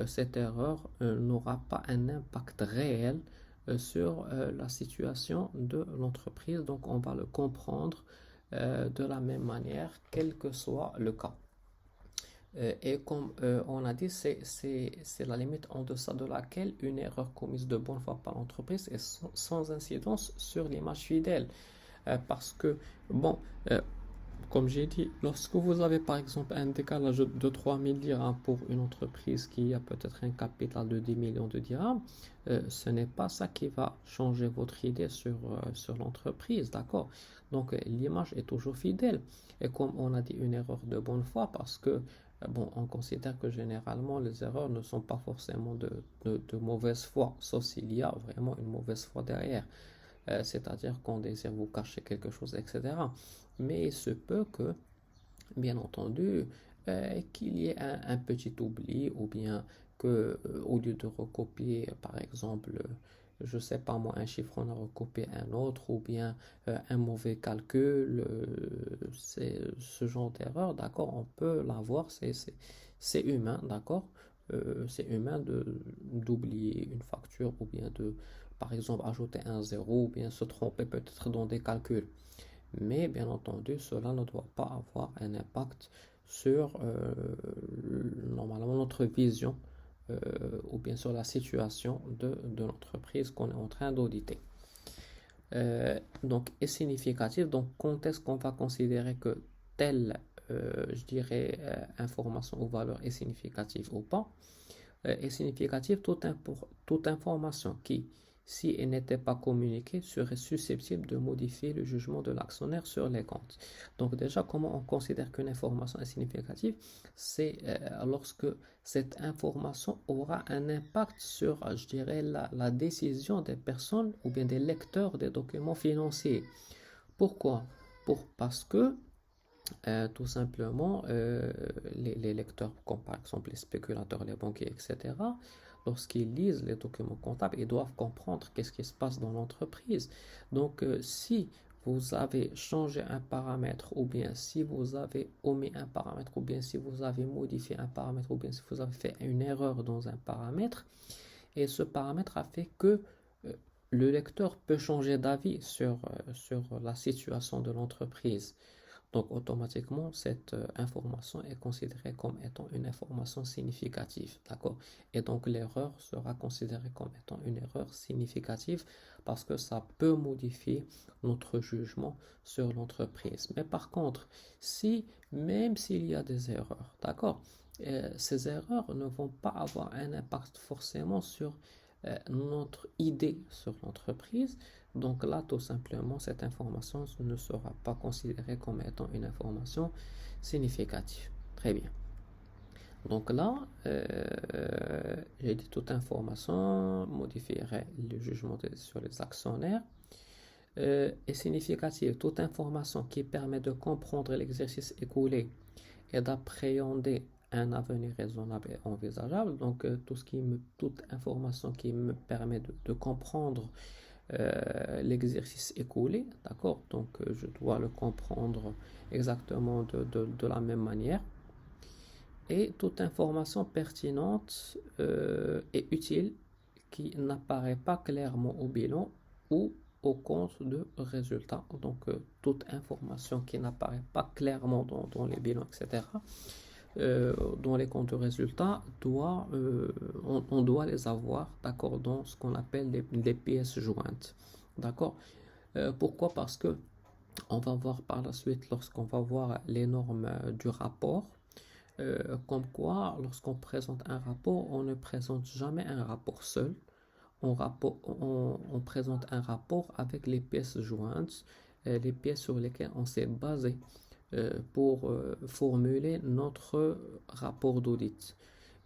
cette erreur n'aura pas un impact réel sur la situation de l'entreprise. Donc, on va le comprendre de la même manière, quel que soit le cas. Et comme on a dit, c'est la limite en deçà de laquelle une erreur commise de bonne foi par l'entreprise est sans incidence sur l'image fidèle. Parce que, bon, euh, comme j'ai dit, lorsque vous avez par exemple un décalage de 3000 dirhams pour une entreprise qui a peut-être un capital de 10 millions de dirhams, ce n'est pas ça qui va changer votre idée sur l'entreprise, d'accord? Donc l'image est toujours fidèle. Et comme on a dit, une erreur de bonne foi, parce que, bon, on considère que généralement les erreurs ne sont pas forcément de mauvaise foi, sauf s'il y a vraiment une mauvaise foi derrière. C'est-à-dire qu'on désire vous cacher quelque chose, etc. Mais il se peut que, bien entendu, qu'il y ait un petit oubli ou bien que au lieu de recopier, par exemple, je sais pas moi, un chiffre, on a recopié un autre ou bien un mauvais calcul, c'est ce genre d'erreur, d'accord, on peut l'avoir, c'est humain, d'accord, c'est humain d'oublier une facture ou bien de, par exemple, ajouter un zéro ou bien se tromper peut-être dans des calculs. Mais bien entendu, cela ne doit pas avoir un impact sur normalement notre vision ou bien sur la situation de l'entreprise qu'on est en train d'auditer. Donc, est significatif. Donc, quand est-ce qu'on va considérer que telle, je dirais, information ou valeur est significative ou pas? Est significative toute information qui, si elle n'était pas communiquée, serait susceptible de modifier le jugement de l'actionnaire sur les comptes. Donc déjà, comment on considère qu'une information est significative? C'est lorsque cette information aura un impact sur, je dirais, la décision des personnes ou bien des lecteurs des documents financiers. Pourquoi? Parce que tout simplement, les lecteurs, comme par exemple les spéculateurs, les banquiers, etc., lorsqu'ils lisent les documents comptables, ils doivent comprendre qu'est-ce qui se passe dans l'entreprise. Donc, si vous avez changé un paramètre, ou bien si vous avez omis un paramètre, ou bien si vous avez modifié un paramètre, ou bien si vous avez fait une erreur dans un paramètre, et ce paramètre a fait que le lecteur peut changer d'avis sur la situation de l'entreprise. Donc automatiquement, cette information est considérée comme étant une information significative, d'accord? Et donc l'erreur sera considérée comme étant une erreur significative parce que ça peut modifier notre jugement sur l'entreprise. Mais par contre, si même s'il y a des erreurs, d'accord, ces erreurs ne vont pas avoir un impact forcément sur notre idée sur l'entreprise. Donc là, tout simplement, cette information ne sera pas considérée comme étant une information significative. Très bien. Donc là, j'ai dit toute information modifierait le jugement sur les actionnaires. Est significative toute information qui permet de comprendre l'exercice écoulé et d'appréhender un avenir raisonnable et envisageable. Donc, toute information qui me permet de comprendre l'exercice écoulé, d'accord? Donc, je dois le comprendre exactement de la même manière. Et toute information pertinente et utile qui n'apparaît pas clairement au bilan ou au compte de résultat. Donc, toute information qui n'apparaît pas clairement dans les bilans, etc., dans les comptes de résultats, on doit les avoir, d'accord, dans ce qu'on appelle les pièces jointes. D'accord? Pourquoi? Parce que on va voir par la suite, lorsqu'on va voir les normes du rapport, comme quoi, lorsqu'on présente un rapport, on ne présente jamais un rapport seul. On présente un rapport avec les pièces jointes, les pièces sur lesquelles on s'est basé pour formuler notre rapport d'audit.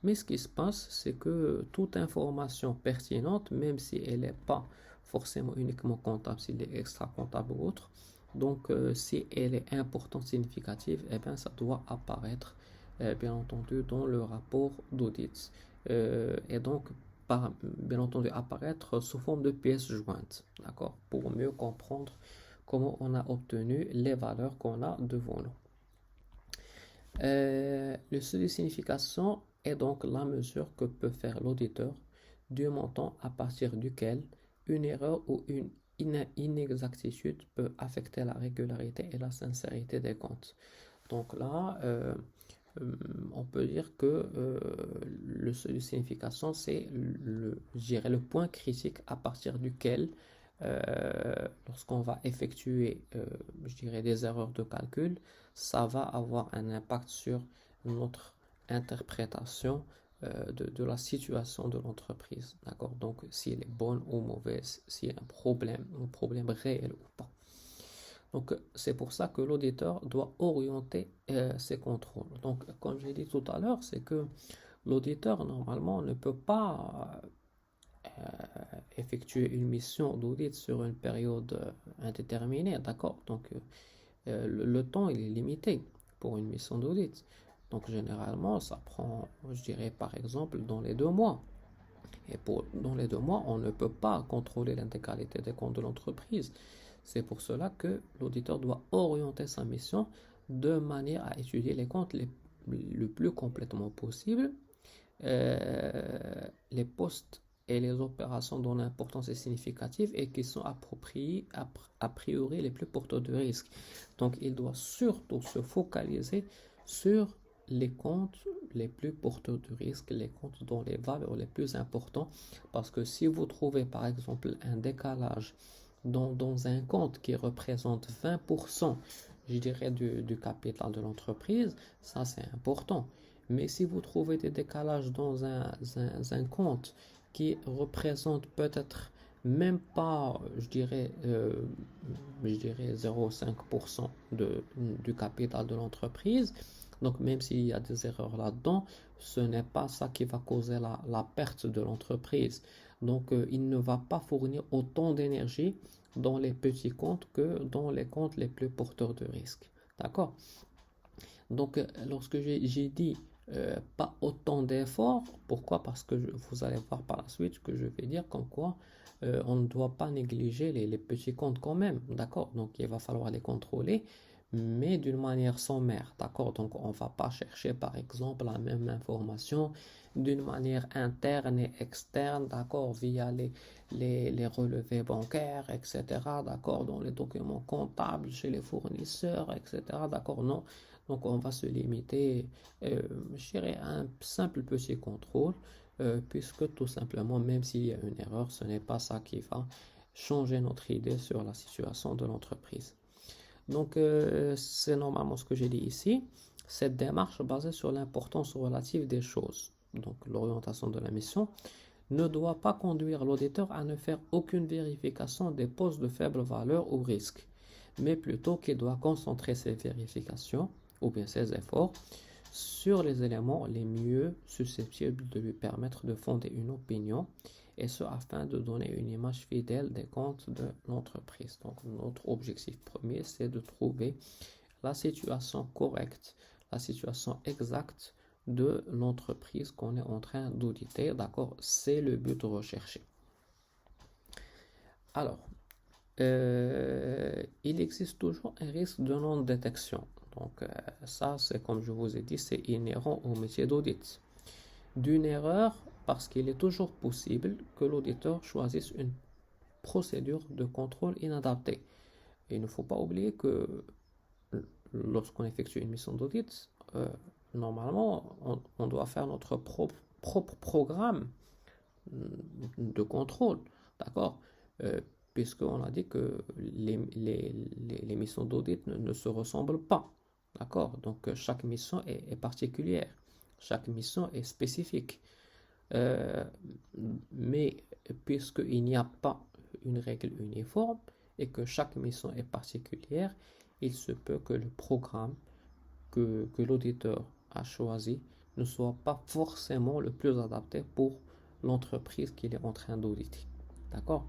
Mais ce qui se passe, c'est que toute information pertinente, même si elle n'est pas forcément uniquement comptable, s'il est extra-comptable ou autre, donc si elle est importante, significative, eh bien, ça doit apparaître, bien entendu, dans le rapport d'audit. Et donc, bien entendu, apparaître sous forme de pièces jointes, d'accord, pour mieux comprendre comment on a obtenu les valeurs qu'on a devant nous. Le seuil de signification est donc la mesure que peut faire l'auditeur du montant à partir duquel une erreur ou une inexactitude peut affecter la régularité et la sincérité des comptes. Donc là, on peut dire que le seuil de signification, c'est je dirais, le point critique à partir duquel, lorsqu'on va effectuer, je dirais, des erreurs de calcul, ça va avoir un impact sur notre interprétation de la situation de l'entreprise. D'accord? Donc, si elle est bonne ou mauvaise, s'il y a un problème réel ou pas. Donc, c'est pour ça que l'auditeur doit orienter ses contrôles. Donc, comme j'ai dit tout à l'heure, c'est que l'auditeur, normalement, ne peut pas effectuer une mission d'audit sur une période indéterminée, d'accord? Donc, le temps, il est limité pour une mission d'audit. Donc, généralement, ça prend, je dirais, par exemple, dans les 2 mois. Et dans les 2 mois, on ne peut pas contrôler l'intégralité des comptes de l'entreprise. C'est pour cela que l'auditeur doit orienter sa mission de manière à étudier les comptes le plus complètement possible, les postes et les opérations dont l'importance est significative et qui sont appropriées a priori les plus porteurs de risque. Donc il doit surtout se focaliser sur les comptes les plus porteurs de risque, les comptes dont les valeurs les plus importantes, parce que si vous trouvez par exemple un décalage dans un compte qui représente 20%, je dirais, du capital de l'entreprise, ça c'est important. Mais si vous trouvez des décalages dans un compte qui représente peut-être même pas, je dirais 0,5% du capital de l'entreprise, donc même s'il y a des erreurs là-dedans, ce n'est pas ça qui va causer la perte de l'entreprise. Donc il ne va pas fournir autant d'énergie dans les petits comptes que dans les comptes les plus porteurs de risque. D'accord? Donc lorsque j'ai dit pas autant d'efforts, pourquoi? Parce que vous allez voir par la suite que je vais dire comme quoi on ne doit pas négliger les petits comptes quand même, d'accord? Donc il va falloir les contrôler, mais d'une manière sommaire, d'accord? Donc on ne va pas chercher par exemple la même information d'une manière interne et externe, d'accord? Via les relevés bancaires, etc., d'accord? Dans les documents comptables chez les fournisseurs, etc., d'accord? Non. Donc on va se limiter, je dirais, à un simple petit contrôle, puisque tout simplement, même s'il y a une erreur, ce n'est pas ça qui va changer notre idée sur la situation de l'entreprise. Donc c'est normalement ce que j'ai dit ici. Cette démarche basée sur l'importance relative des choses, donc l'orientation de la mission, ne doit pas conduire l'auditeur à ne faire aucune vérification des postes de faible valeur ou risque, mais plutôt qu'il doit concentrer ses vérifications ou bien ses efforts sur les éléments les mieux susceptibles de lui permettre de fonder une opinion, et ce afin de donner une image fidèle des comptes de l'entreprise. Donc notre objectif premier, c'est de trouver la situation correcte, la situation exacte de l'entreprise qu'on est en train d'auditer. D'accord? C'est le but recherché. Alors, il existe toujours un risque de non-détection. Donc ça, c'est comme je vous ai dit, c'est inhérent au métier d'audit. D'une erreur, parce qu'il est toujours possible que l'auditeur choisisse une procédure de contrôle inadaptée. Et il ne faut pas oublier que lorsqu'on effectue une mission d'audit, normalement, on doit faire notre propre programme de contrôle, d'accord? Puisqu'on a dit que les missions d'audit ne se ressemblent pas, d'accord? Donc chaque mission est particulière, chaque mission est spécifique. Mais puisqu'il n'y a pas une règle uniforme et que chaque mission est particulière, il se peut que le programme que l'auditeur a choisi ne soit pas forcément le plus adapté pour l'entreprise qu'il est en train d'auditer. D'accord?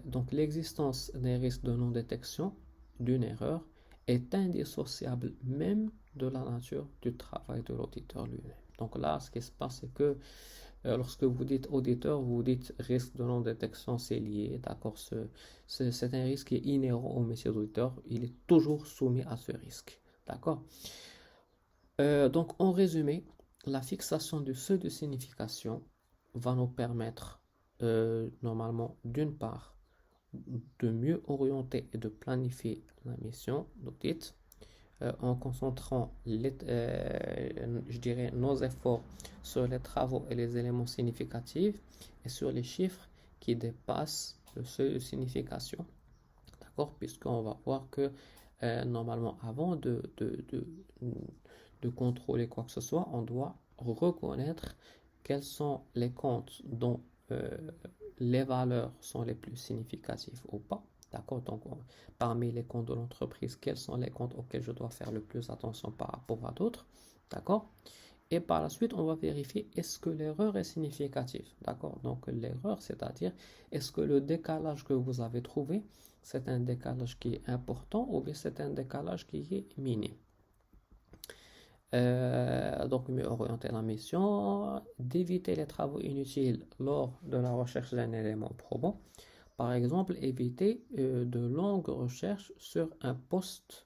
Donc l'existence des risques de non-détection d'une erreur est indissociable même de la nature du travail de l'auditeur lui-même. Donc là, ce qui se passe, c'est que lorsque vous dites auditeur, vous dites risque de non-détection, c'est lié, d'accord? C'est un risque qui est inhérent au métier d'auditeur, il est toujours soumis à ce risque, d'accord? Donc en résumé, la fixation du seuil de signification va nous permettre normalement d'une part de mieux orienter et de planifier la mission d'audit en concentrant je dirais nos efforts sur les travaux et les éléments significatifs et sur les chiffres qui dépassent le seuil de signification. D'accord? Puisqu'on va voir que normalement avant de contrôler quoi que ce soit, on doit reconnaître quels sont les comptes dont les valeurs sont les plus significatives ou pas. D'accord? Donc, parmi les comptes de l'entreprise, quels sont les comptes auxquels je dois faire le plus attention par rapport à d'autres? D'accord? Et par la suite, on va vérifier est-ce que l'erreur est significative. D'accord? Donc, l'erreur, c'est-à-dire est-ce que le décalage que vous avez trouvé, c'est un décalage qui est important ou bien c'est un décalage qui est minime. Donc, mieux orienter la mission, d'éviter les travaux inutiles lors de la recherche d'un élément probant. Par exemple, éviter de longues recherches sur un poste,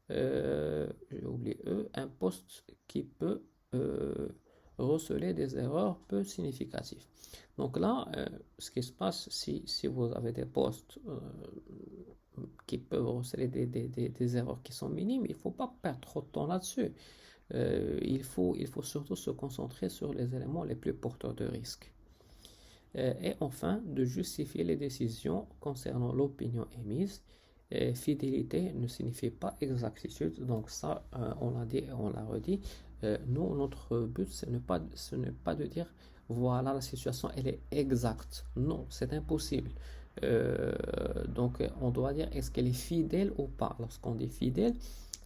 j'ai oublié un poste qui peut receler des erreurs peu significatives. Donc là, ce qui se passe, si vous avez des postes qui peuvent receler des erreurs qui sont minimes, il ne faut pas perdre trop de temps là-dessus. Il faut surtout se concentrer sur les éléments les plus porteurs de risque. Et enfin, de justifier les décisions concernant l'opinion émise. Fidélité ne signifie pas exactitude, donc ça, on l'a dit et on l'a redit. Nous, notre but, ce n'est pas de dire voilà, la situation, elle est exacte. Non, c'est impossible. Donc, on doit dire est-ce qu'elle est fidèle ou pas. Lorsqu'on dit fidèle,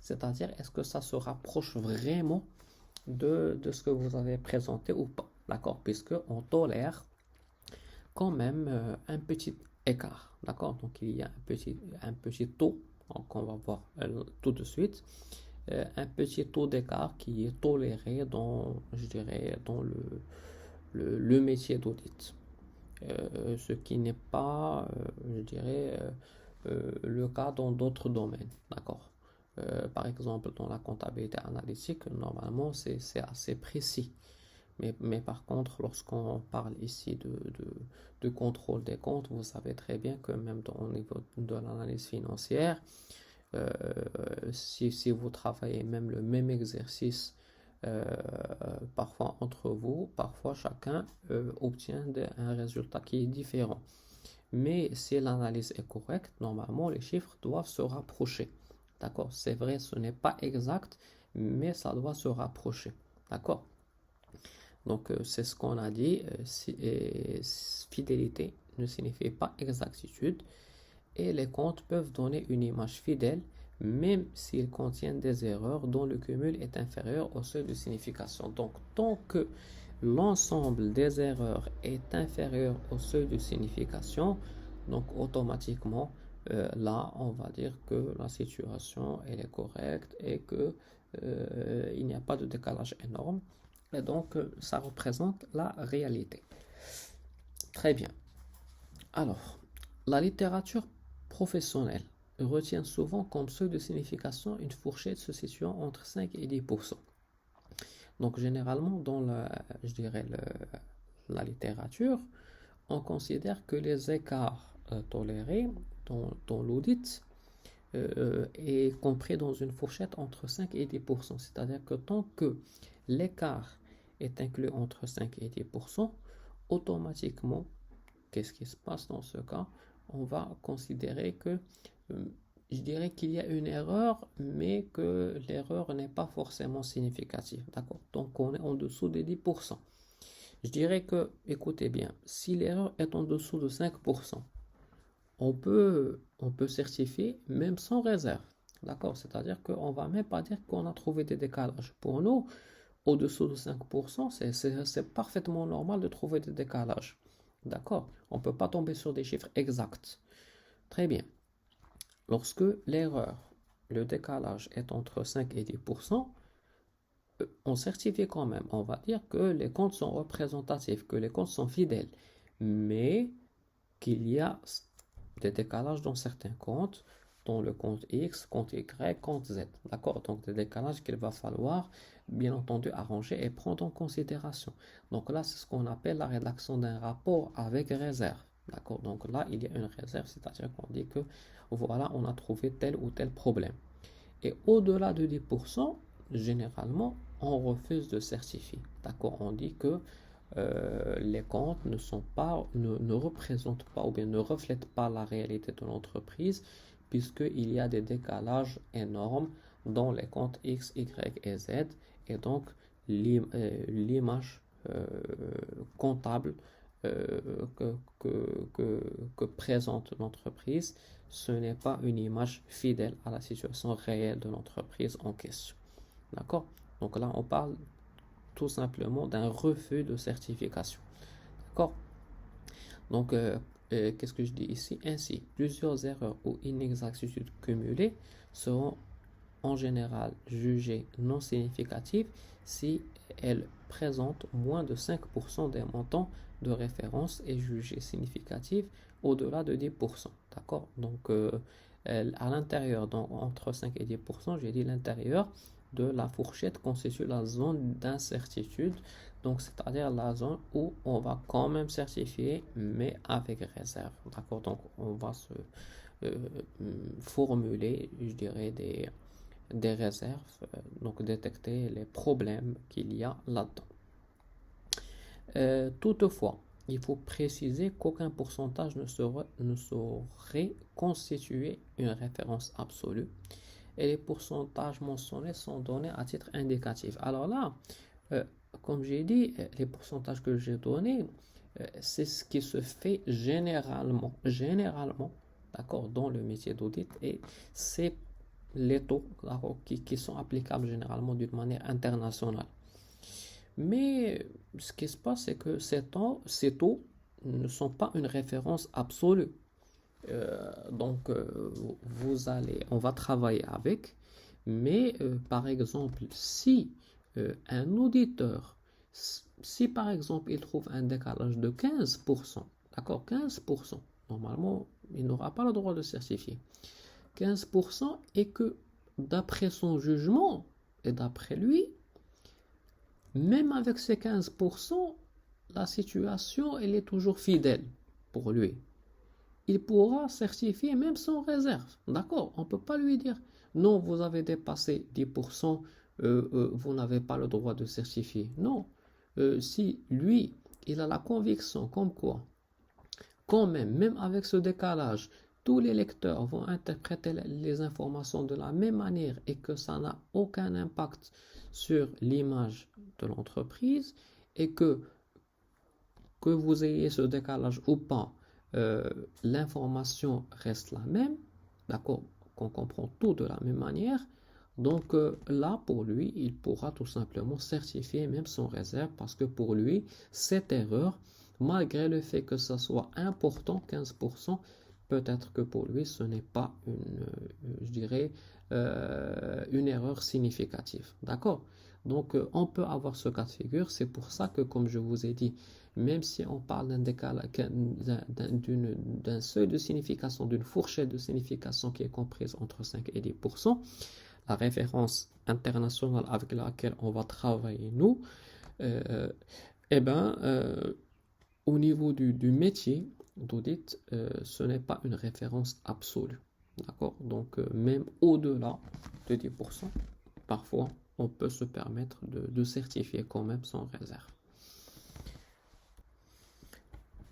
c'est-à-dire est-ce que ça se rapproche vraiment de ce que vous avez présenté ou pas. D'accord? Puisqu'on tolère quand même un petit écart. D'accord? Donc il y a un petit taux, qu'on va voir tout de suite, un petit taux d'écart qui est toléré dans, je dirais, dans le métier d'audit. Ce qui n'est pas, je dirais, le cas dans d'autres domaines. D'accord? Par exemple, dans la comptabilité analytique, normalement, c'est assez précis. Mais par contre, lorsqu'on parle ici de contrôle des comptes, vous savez très bien que même au niveau de l'analyse financière, si vous travaillez même le même exercice, parfois entre vous, parfois chacun obtient un résultat qui est différent. Mais si l'analyse est correcte, normalement les chiffres doivent se rapprocher. D'accord? C'est vrai, ce n'est pas exact, mais ça doit se rapprocher. D'accord? Donc, c'est ce qu'on a dit. Fidélité ne signifie pas exactitude. Et les comptes peuvent donner une image fidèle, même s'ils contiennent des erreurs dont le cumul est inférieur au seuil de signification. Donc, tant que l'ensemble des erreurs est inférieur au seuil de signification, donc automatiquement, là, on va dire que la situation elle est correcte et que il n'y a pas de décalage énorme. Et donc, ça représente la réalité. Très bien. Alors, la littérature professionnelle retient souvent comme seuil de signification une fourchette se situant entre 5 et 10%. Donc, généralement, dans je dirais la littérature, on considère que les écarts tolérés dans l'audit est compris dans une fourchette entre 5 et 10%. C'est-à-dire que tant que l'écart est inclus entre 5 et 10%, automatiquement, qu'est-ce qui se passe dans ce cas? On va considérer que, je dirais qu'il y a une erreur, mais que l'erreur n'est pas forcément significative. D'accord? Donc, on est en dessous des 10%. Je dirais que, écoutez bien, si l'erreur est en dessous de 5%, on peut certifier même sans réserve. D'accord? C'est-à-dire qu'on ne va même pas dire qu'on a trouvé des décalages. Pour nous, au-dessous de 5%, c'est parfaitement normal de trouver des décalages. D'accord? On ne peut pas tomber sur des chiffres exacts. Très bien. Lorsque l'erreur, le décalage est entre 5 et 10%, on certifie quand même. On va dire que les comptes sont représentatifs, que les comptes sont fidèles. Mais qu'il y a des décalages dans certains comptes, dans le compte X, compte Y, compte Z. D'accord? Donc des décalages qu'il va falloir, bien entendu, arranger et prendre en considération. Donc là, c'est ce qu'on appelle la rédaction d'un rapport avec réserve. D'accord? Donc là, il y a une réserve, c'est-à-dire qu'on dit que voilà, on a trouvé tel ou tel problème. Et au-delà de 10%, généralement, on refuse de certifier. D'accord? On dit que les comptes ne représentent pas ou bien ne reflètent pas la réalité de l'entreprise puisqu'il y a des décalages énormes dans les comptes X, Y et Z et donc l'image comptable que présente l'entreprise, ce n'est pas une image fidèle à la situation réelle de l'entreprise en question. D'accord? Donc là, on parle tout simplement d'un refus de certification. D'accord? Donc, qu'est-ce que je dis ici? Ainsi, plusieurs erreurs ou inexactitudes cumulées seront en général jugées non significatives si elles présentent moins de 5% des montants de référence et jugées significatives au-delà de 10%. D'accord? Donc, à l'intérieur, entre 5 et 10%, j'ai dit l'intérieur de la fourchette constitue la zone d'incertitude, donc c'est-à-dire la zone où on va quand même certifier, mais avec réserve. D'accord? Donc on va se formuler, je dirais, des réserves, donc détecter les problèmes qu'il y a là-dedans. Toutefois, il faut préciser qu'aucun pourcentage ne saurait constituer une référence absolue et les pourcentages mentionnés sont donnés à titre indicatif. Alors là, comme j'ai dit, les pourcentages que j'ai donnés, c'est ce qui se fait généralement, d'accord, dans le métier d'audit et c'est les taux qui sont applicables généralement d'une manière internationale. Mais ce qui se passe, c'est que ces taux ne sont pas une référence absolue. Donc, on va travailler avec, mais par exemple, si un auditeur, si par exemple il trouve un décalage de 15%, d'accord, 15%, normalement, il n'aura pas le droit de certifier. 15% et que d'après son jugement et d'après lui, même avec ces 15%, la situation, elle est toujours fidèle pour lui. Il pourra certifier même sans réserve. D'accord? On ne peut pas lui dire non, vous avez dépassé 10%, vous n'avez pas le droit de certifier. Non. Si lui, il a la conviction comme quoi, quand même avec ce décalage, tous les lecteurs vont interpréter les informations de la même manière et que ça n'a aucun impact sur l'image de l'entreprise et que vous ayez ce décalage ou pas, l'information reste la même, d'accord, qu'on comprend tout de la même manière. Donc là, pour lui, il pourra tout simplement certifier même sans réserve parce que pour lui, cette erreur, malgré le fait que ça soit important, 15%, peut-être que pour lui, ce n'est pas je dirais, une erreur significative. D'accord? Donc, on peut avoir ce cas de figure. C'est pour ça que, comme je vous ai dit, même si on parle d'un seuil de signification, d'une fourchette de signification qui est comprise entre 5 et 10%, la référence internationale avec laquelle on va travailler, nous, au niveau du métier d'audit, ce n'est pas une référence absolue. D'accord? Donc, même au-delà de 10%, parfois, on peut se permettre de certifier quand même sans réserve.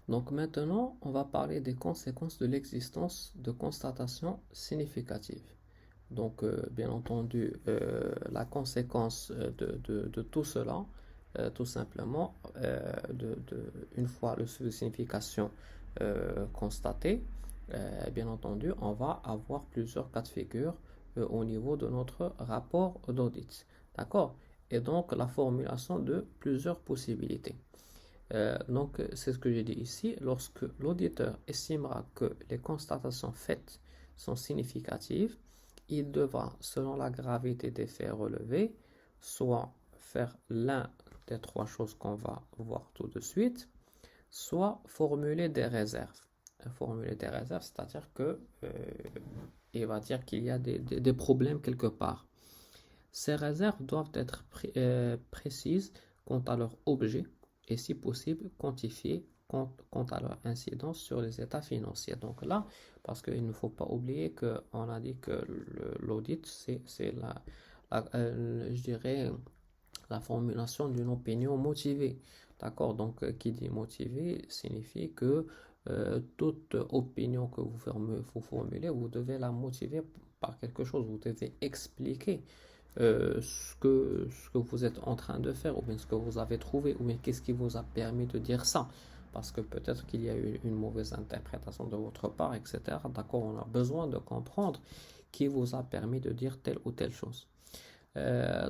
Donc maintenant, on va parler des conséquences de l'existence de constatations significatives. Donc, bien entendu, la conséquence de tout cela, tout simplement, une fois le seuil de signification constaté, bien entendu, on va avoir plusieurs cas de figure au niveau de notre rapport d'audit. D'accord? et donc la formulation de plusieurs possibilités. Donc, c'est ce que j'ai dit ici. Lorsque l'auditeur estimera que les constatations faites sont significatives, il devra, selon la gravité des faits relevés, soit faire l'un des trois choses qu'on va voir tout de suite, soit formuler des réserves. Formuler des réserves, c'est-à-dire que il va dire qu'il y a des problèmes quelque part. Ces réserves doivent être précises quant à leur objet et si possible quantifiées quant à leur incidence sur les états financiers. Donc là, parce qu'il ne faut pas oublier qu'on a dit que l'audit, c'est je dirais, la formulation d'une opinion motivée. D'accord? Donc, qui dit motivé signifie que toute opinion que vous formulez, vous devez la motiver par quelque chose. Vous devez expliquer ce que vous êtes en train de faire, ou bien ce que vous avez trouvé, ou bien qu'est-ce qui vous a permis de dire ça. Parce que peut-être qu'il y a eu une mauvaise interprétation de votre part, etc. D'accord, on a besoin de comprendre qui vous a permis de dire telle ou telle chose.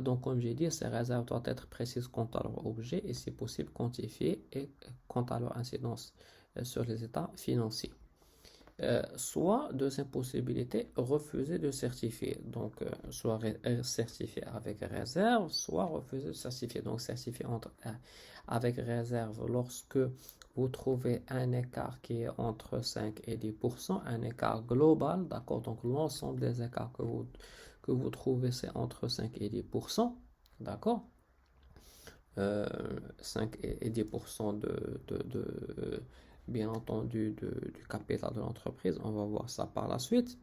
Donc, comme j'ai dit, ces réserves doivent être précises quant à leur objet et, si possible, quantifiées et quant à leur incidence sur les états financiers. Soit, deuxième possibilité, refuser de certifier. Donc, soit certifier avec réserve, soit refuser de certifier. Donc, certifier avec réserve lorsque vous trouvez un écart qui est entre 5 et 10%, un écart global, d'accord? Donc, l'ensemble des écarts que vous trouvez, c'est entre 5 et 10%, d'accord? 5 et 10% bien entendu, du capital de l'entreprise. On va voir ça par la suite.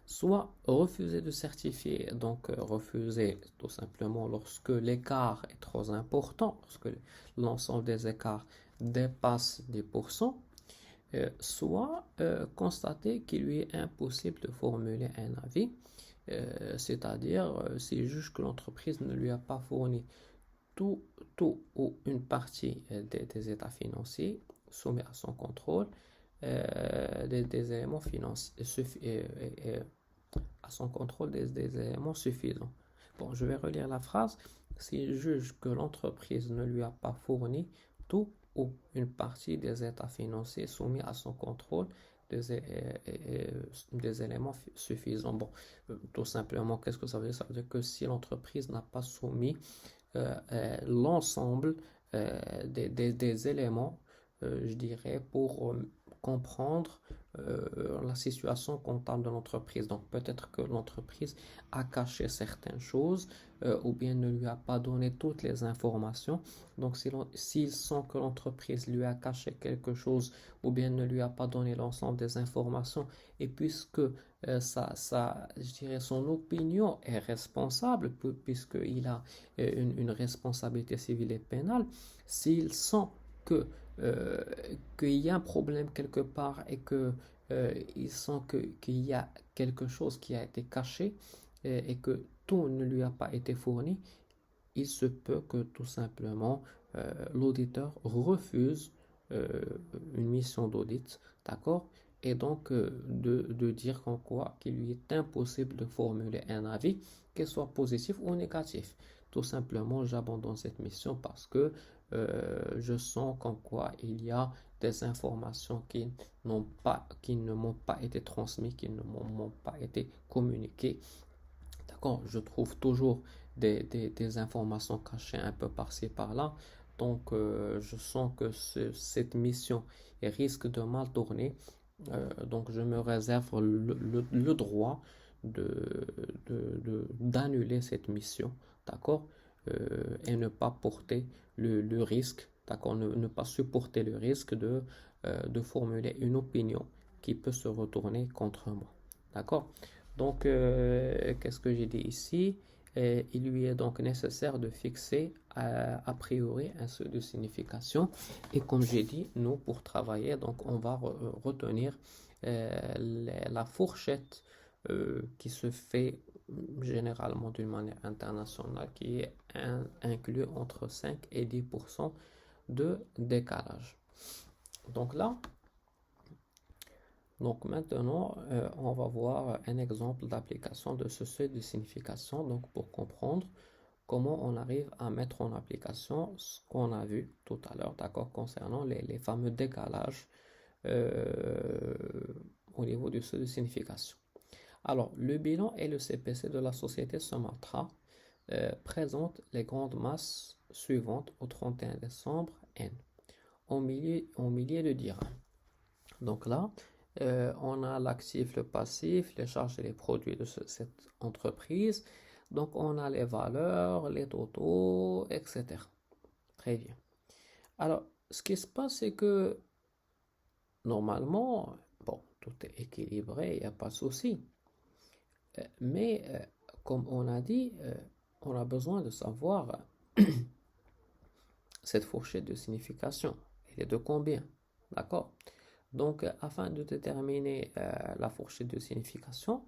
Soit refuser de certifier, donc refuser tout simplement lorsque l'écart est trop important, lorsque l'ensemble des écarts dépasse 10%, soit constater qu'il lui est impossible de formuler un avis, c'est-à-dire s'il juge que l'entreprise ne lui a pas fourni tout ou une partie des états financiers soumis à son contrôle, des éléments financiers, à son contrôle des éléments suffisants. Bon, je vais relire la phrase. S'il juge que l'entreprise ne lui a pas fourni tout ou une partie des états financiers soumis à son contrôle, des éléments suffisants. Bon, tout simplement, qu'est-ce que ça veut dire? Ça veut dire que si l'entreprise n'a pas soumis l'ensemble des éléments, je dirais, pour comprendre la situation comptable de l'entreprise. Donc peut-être que l'entreprise a caché certaines choses ou bien ne lui a pas donné toutes les informations. Donc s'il sent que l'entreprise lui a caché quelque chose ou bien ne lui a pas donné l'ensemble des informations, et puisque je dirais, son opinion est responsable, puisqu'il a une responsabilité civile et pénale, s'il sent que qu'il y a un problème quelque part et que il sent qu'il y a quelque chose qui a été caché et que tout ne lui a pas été fourni, il se peut que tout simplement l'auditeur refuse une mission d'audit, d'accord? Et donc de dire qu'en quoi qu'il lui est impossible de formuler un avis, qu'il soit positif ou négatif. Tout simplement, j'abandonne cette mission parce que je sens qu'en quoi il y a des informations qui ne m'ont pas été transmises, qui ne m'ont pas été communiquées. D'accord, je trouve toujours des informations cachées un peu par-ci par-là. Donc, je sens que cette mission risque de mal tourner. Donc, je me réserve le droit d'annuler cette mission. D'accord? Et ne pas porter le risque. D'accord? Ne pas supporter le risque de formuler une opinion qui peut se retourner contre moi. D'accord? Donc, qu'est-ce que j'ai dit ici? Il lui est donc nécessaire de fixer a priori un seuil de signification. Et comme j'ai dit, nous, pour travailler, donc on va retenir la fourchette qui se fait généralement d'une manière internationale, qui est inclus entre 5 et 10% de décalage. Donc là, donc maintenant, on va voir un exemple d'application de ce seuil de signification. Donc pour comprendre, comment on arrive à mettre en application ce qu'on a vu tout à l'heure, d'accord, concernant les fameux décalages euh, au niveau du seuil de signification. Alors, le bilan et le CPC de la société Sumatra présentent les grandes masses suivantes au 31 décembre N, en milliers de dirhams. Donc là, on a l'actif, le passif, les charges et les produits de cette entreprise. Donc on a les valeurs, les totaux, etc. Très bien. Alors, ce qui se passe, c'est que normalement, bon, tout est équilibré, il n'y a pas de souci. Mais comme on a dit, on a besoin de savoir cette fourchette de signification. Elle est de combien? D'accord? Donc, afin de déterminer la fourchette de signification,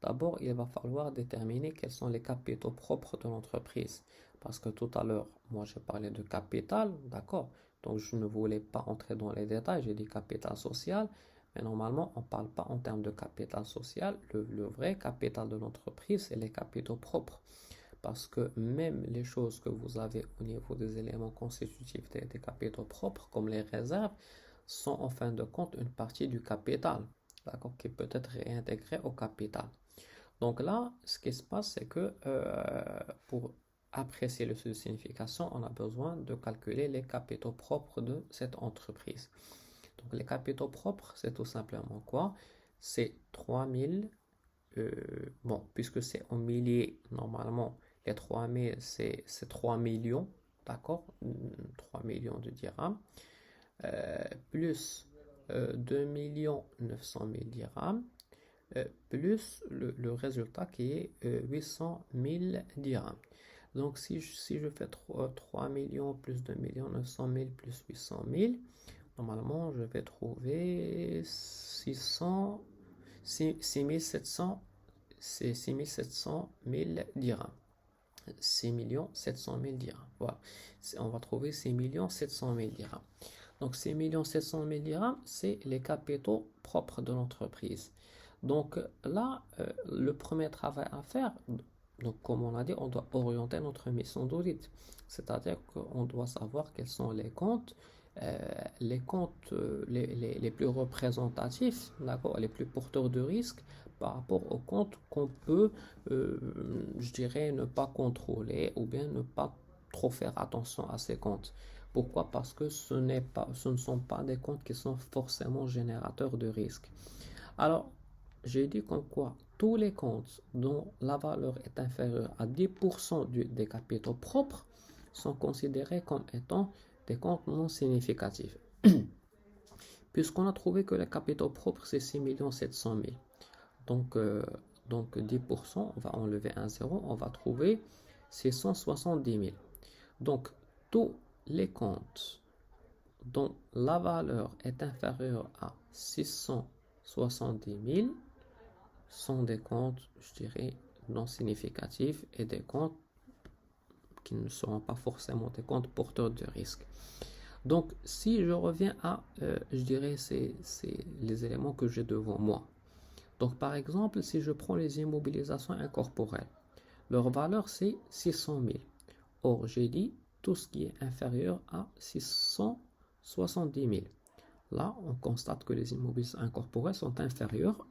d'abord, il va falloir déterminer quels sont les capitaux propres de l'entreprise. Parce que tout à l'heure, moi, j'ai parlé de capital, d'accord? Donc, je ne voulais pas entrer dans les détails, j'ai dit capital social. Mais normalement, on ne parle pas en termes de capital social. Le vrai capital de l'entreprise, c'est les capitaux propres. Parce que même les choses que vous avez au niveau des éléments constitutifs des capitaux propres, comme les réserves, sont en fin de compte une partie du capital, d'accord, qui peut être réintégré au capital. Donc là, ce qui se passe, c'est que pour apprécier le seuil de signification, on a besoin de calculer les capitaux propres de cette entreprise. Donc les capitaux propres, c'est tout simplement quoi? C'est 3000, bon, puisque c'est en milliers, normalement, les 3000, c'est 3 millions, d'accord? 3 millions de dirhams. Plus 2 900 000 dirhams, plus le résultat qui est 800 000 dirhams. Donc si je fais 3 millions plus 2 900 000 plus 800 000, normalement je vais trouver 600, 6 700, c'est 6 700 000 dirhams. 6 700 000 dirhams. Voilà. On va trouver 6 700 000 dirhams. Donc, 6 700 000 dirhams, c'est les capitaux propres de l'entreprise. Donc, là, le premier travail à faire, donc, comme on a dit, on doit orienter notre mission d'audit. C'est-à-dire qu'on doit savoir quels sont les comptes les plus représentatifs, d'accord, les plus porteurs de risques par rapport aux comptes qu'on peut, je dirais, ne pas contrôler ou bien ne pas trop faire attention à ces comptes. Pourquoi? Parce que ce ne sont pas des comptes qui sont forcément générateurs de risques. Alors, j'ai dit comme quoi tous les comptes dont la valeur est inférieure à 10% des capitaux propres sont considérés comme étant des comptes non significatifs. Puisqu'on a trouvé que les capitaux propres, c'est 6 700 000. Donc 10%, on va enlever un zéro, on va trouver 670 000. Donc, tous les comptes dont la valeur est inférieure à 670 000 sont des comptes, je dirais, non significatifs et des comptes qui ne seront pas forcément des comptes porteurs de risque. Donc, si je reviens à, je dirais, c'est les éléments que j'ai devant moi. Donc, par exemple, si je prends les immobilisations incorporelles, leur valeur, c'est 600 000. Or, j'ai dit tout ce qui est inférieur à 670 000. Là, on constate que les immobilisations incorporelles sont inférieures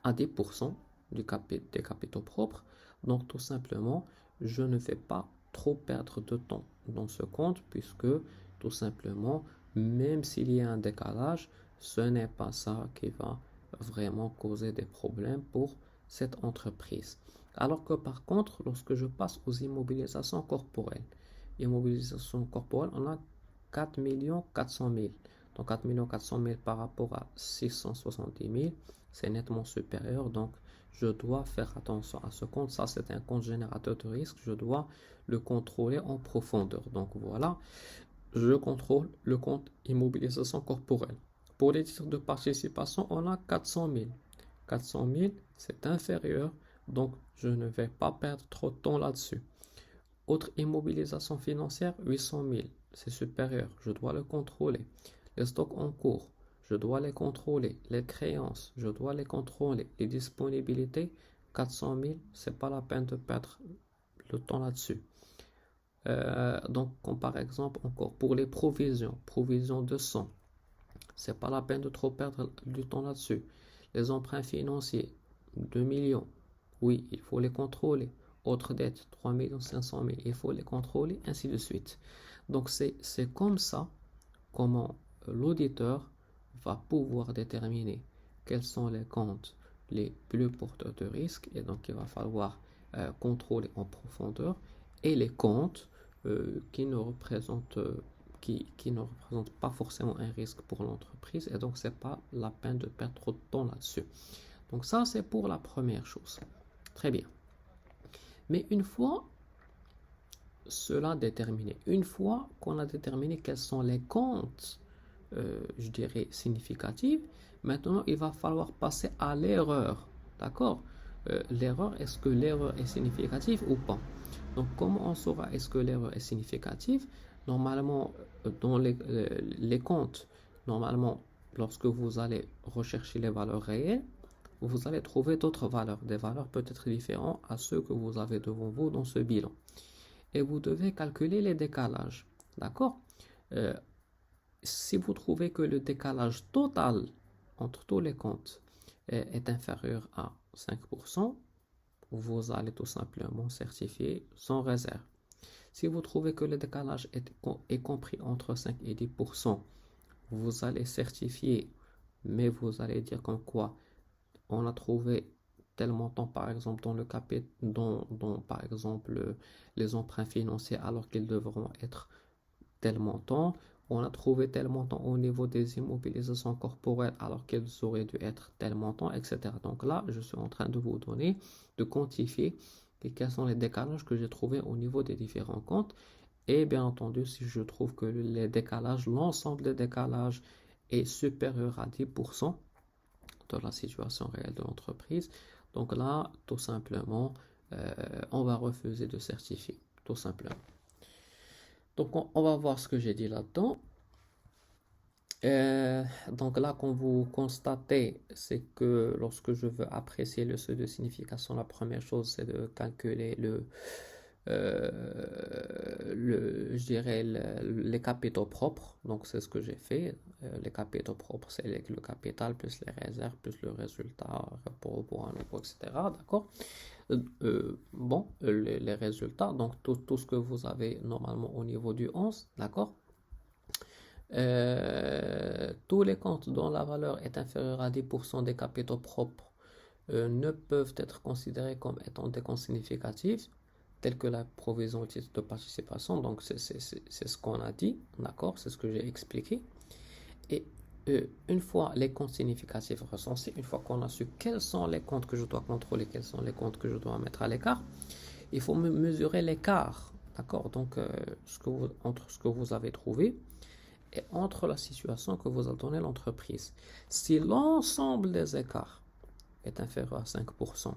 à 10% des capitaux propres. Donc, tout simplement, je ne vais pas trop perdre de temps dans ce compte puisque, tout simplement, même s'il y a un décalage, ce n'est pas ça qui va vraiment causer des problèmes pour cette entreprise. Alors que par contre, lorsque je passe aux immobilisations corporelles, on a 4 400 000. Donc 4 400 000 par rapport à 670 000, c'est nettement supérieur. Donc je dois faire attention à ce compte. Ça, c'est un compte générateur de risque. Je dois le contrôler en profondeur. Donc voilà, je contrôle le compte immobilisation corporelle. Pour les titres de participation, on a 400 000. 400 000, c'est inférieur. Donc je ne vais pas perdre trop de temps là-dessus. Autre immobilisation financière, 800 000. C'est supérieur. Je dois le contrôler. Les stocks en cours, je dois les contrôler. Les créances, je dois les contrôler. Les disponibilités, 400 000, c'est pas la peine de perdre le temps là-dessus. Donc, comme par exemple, encore pour les provisions de 100, c'est pas la peine de trop perdre du temps là-dessus. Les emprunts financiers, 2 millions, oui, il faut les contrôler. Autre dette, 3 500 000, il faut les contrôler, ainsi de suite. Donc, c'est comme ça comment l'auditeur va pouvoir déterminer quels sont les comptes les plus porteurs de risque, et donc il va falloir contrôler en profondeur, et les comptes qui ne représentent qui ne représentent pas forcément un risque pour l'entreprise, et donc c'est pas la peine de perdre trop de temps là-dessus. Donc ça, c'est pour la première chose. Très bien. Mais une fois cela déterminé, une fois qu'on a déterminé quels sont les comptes, je dirais, significatifs, maintenant il va falloir passer à l'erreur. D'accord? L'erreur, est-ce que l'erreur est significative ou pas? Donc, comment on saura est-ce que l'erreur est significative? Normalement, dans les comptes, normalement, lorsque vous allez rechercher les valeurs réelles, vous allez trouver d'autres valeurs, des valeurs peut-être différentes à ceux que vous avez devant vous dans ce bilan. Et vous devez calculer les décalages. D'accord? Si vous trouvez que le décalage total entre tous les comptes est inférieur à 5%, vous allez tout simplement certifier sans réserve. Si vous trouvez que le décalage est compris entre 5 et 10%, vous allez certifier, mais vous allez dire comme quoi on a trouvé tel montant, par exemple, dans le capital, dans, par exemple, les emprunts financiers, alors qu'ils devront être tel montant. On a trouvé tel montant au niveau des immobilisations corporelles, alors qu'ils auraient dû être tel montant, etc. Donc là, je suis en train de vous donner, de quantifier quels sont les décalages que j'ai trouvés au niveau des différents comptes. Et bien entendu, si je trouve que les décalages, l'ensemble des décalages est supérieur à 10% de la situation réelle de l'entreprise, donc là, tout simplement, on va refuser de certifier, tout simplement. Donc, on va voir ce que j'ai dit là-dedans. Donc là, quand vous constatez, c'est que lorsque je veux apprécier le seuil de signification, la première chose, c'est de calculer je dirais les capitaux propres. Donc c'est ce que j'ai fait. Les capitaux propres, c'est le capital plus les réserves plus le résultat, rapport au point, etc. D'accord? Bon, les résultats, donc tout ce que vous avez normalement au niveau du 11, d'accord? Tous les comptes dont la valeur est inférieure à 10% des capitaux propres ne peuvent être considérés comme étant des comptes significatifs, tels que la provision au titre de participation. Donc c'est ce qu'on a dit, d'accord? C'est ce que j'ai expliqué. Et une fois les comptes significatifs recensés, une fois qu'on a su quels sont les comptes que je dois contrôler, quels sont les comptes que je dois mettre à l'écart, il faut mesurer l'écart, d'accord? Donc entre ce que vous avez trouvé et entre la situation que vous a donnée l'entreprise. Si l'ensemble des écarts est inférieur à 5%,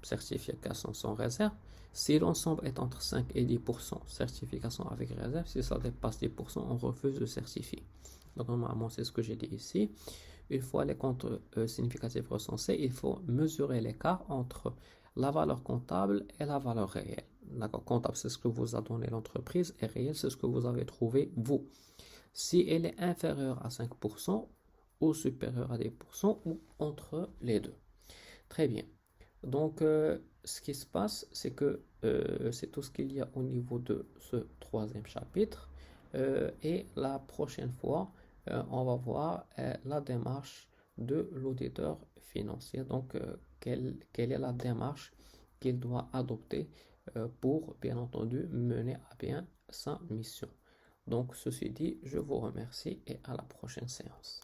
certification sans réserve. Si l'ensemble est entre 5 et 10%, certification avec réserve. Si ça dépasse 10%, on refuse de certifier. Donc normalement, c'est ce que j'ai dit ici. Une fois les comptes significatifs recensés, il faut mesurer l'écart entre la valeur comptable et la valeur réelle. D'accord, comptable, c'est ce que vous a donné l'entreprise, et réel, c'est ce que vous avez trouvé vous. Si elle est inférieure à 5% ou supérieure à 10% ou entre les deux. Très bien. Donc, ce qui se passe, c'est que c'est tout ce qu'il y a au niveau de ce troisième chapitre. Et la prochaine fois, on va voir la démarche de l'auditeur financier. Donc, quelle est la démarche qu'il doit adopter pour, bien entendu, mener à bien sa mission. Donc, ceci dit, je vous remercie et à la prochaine séance.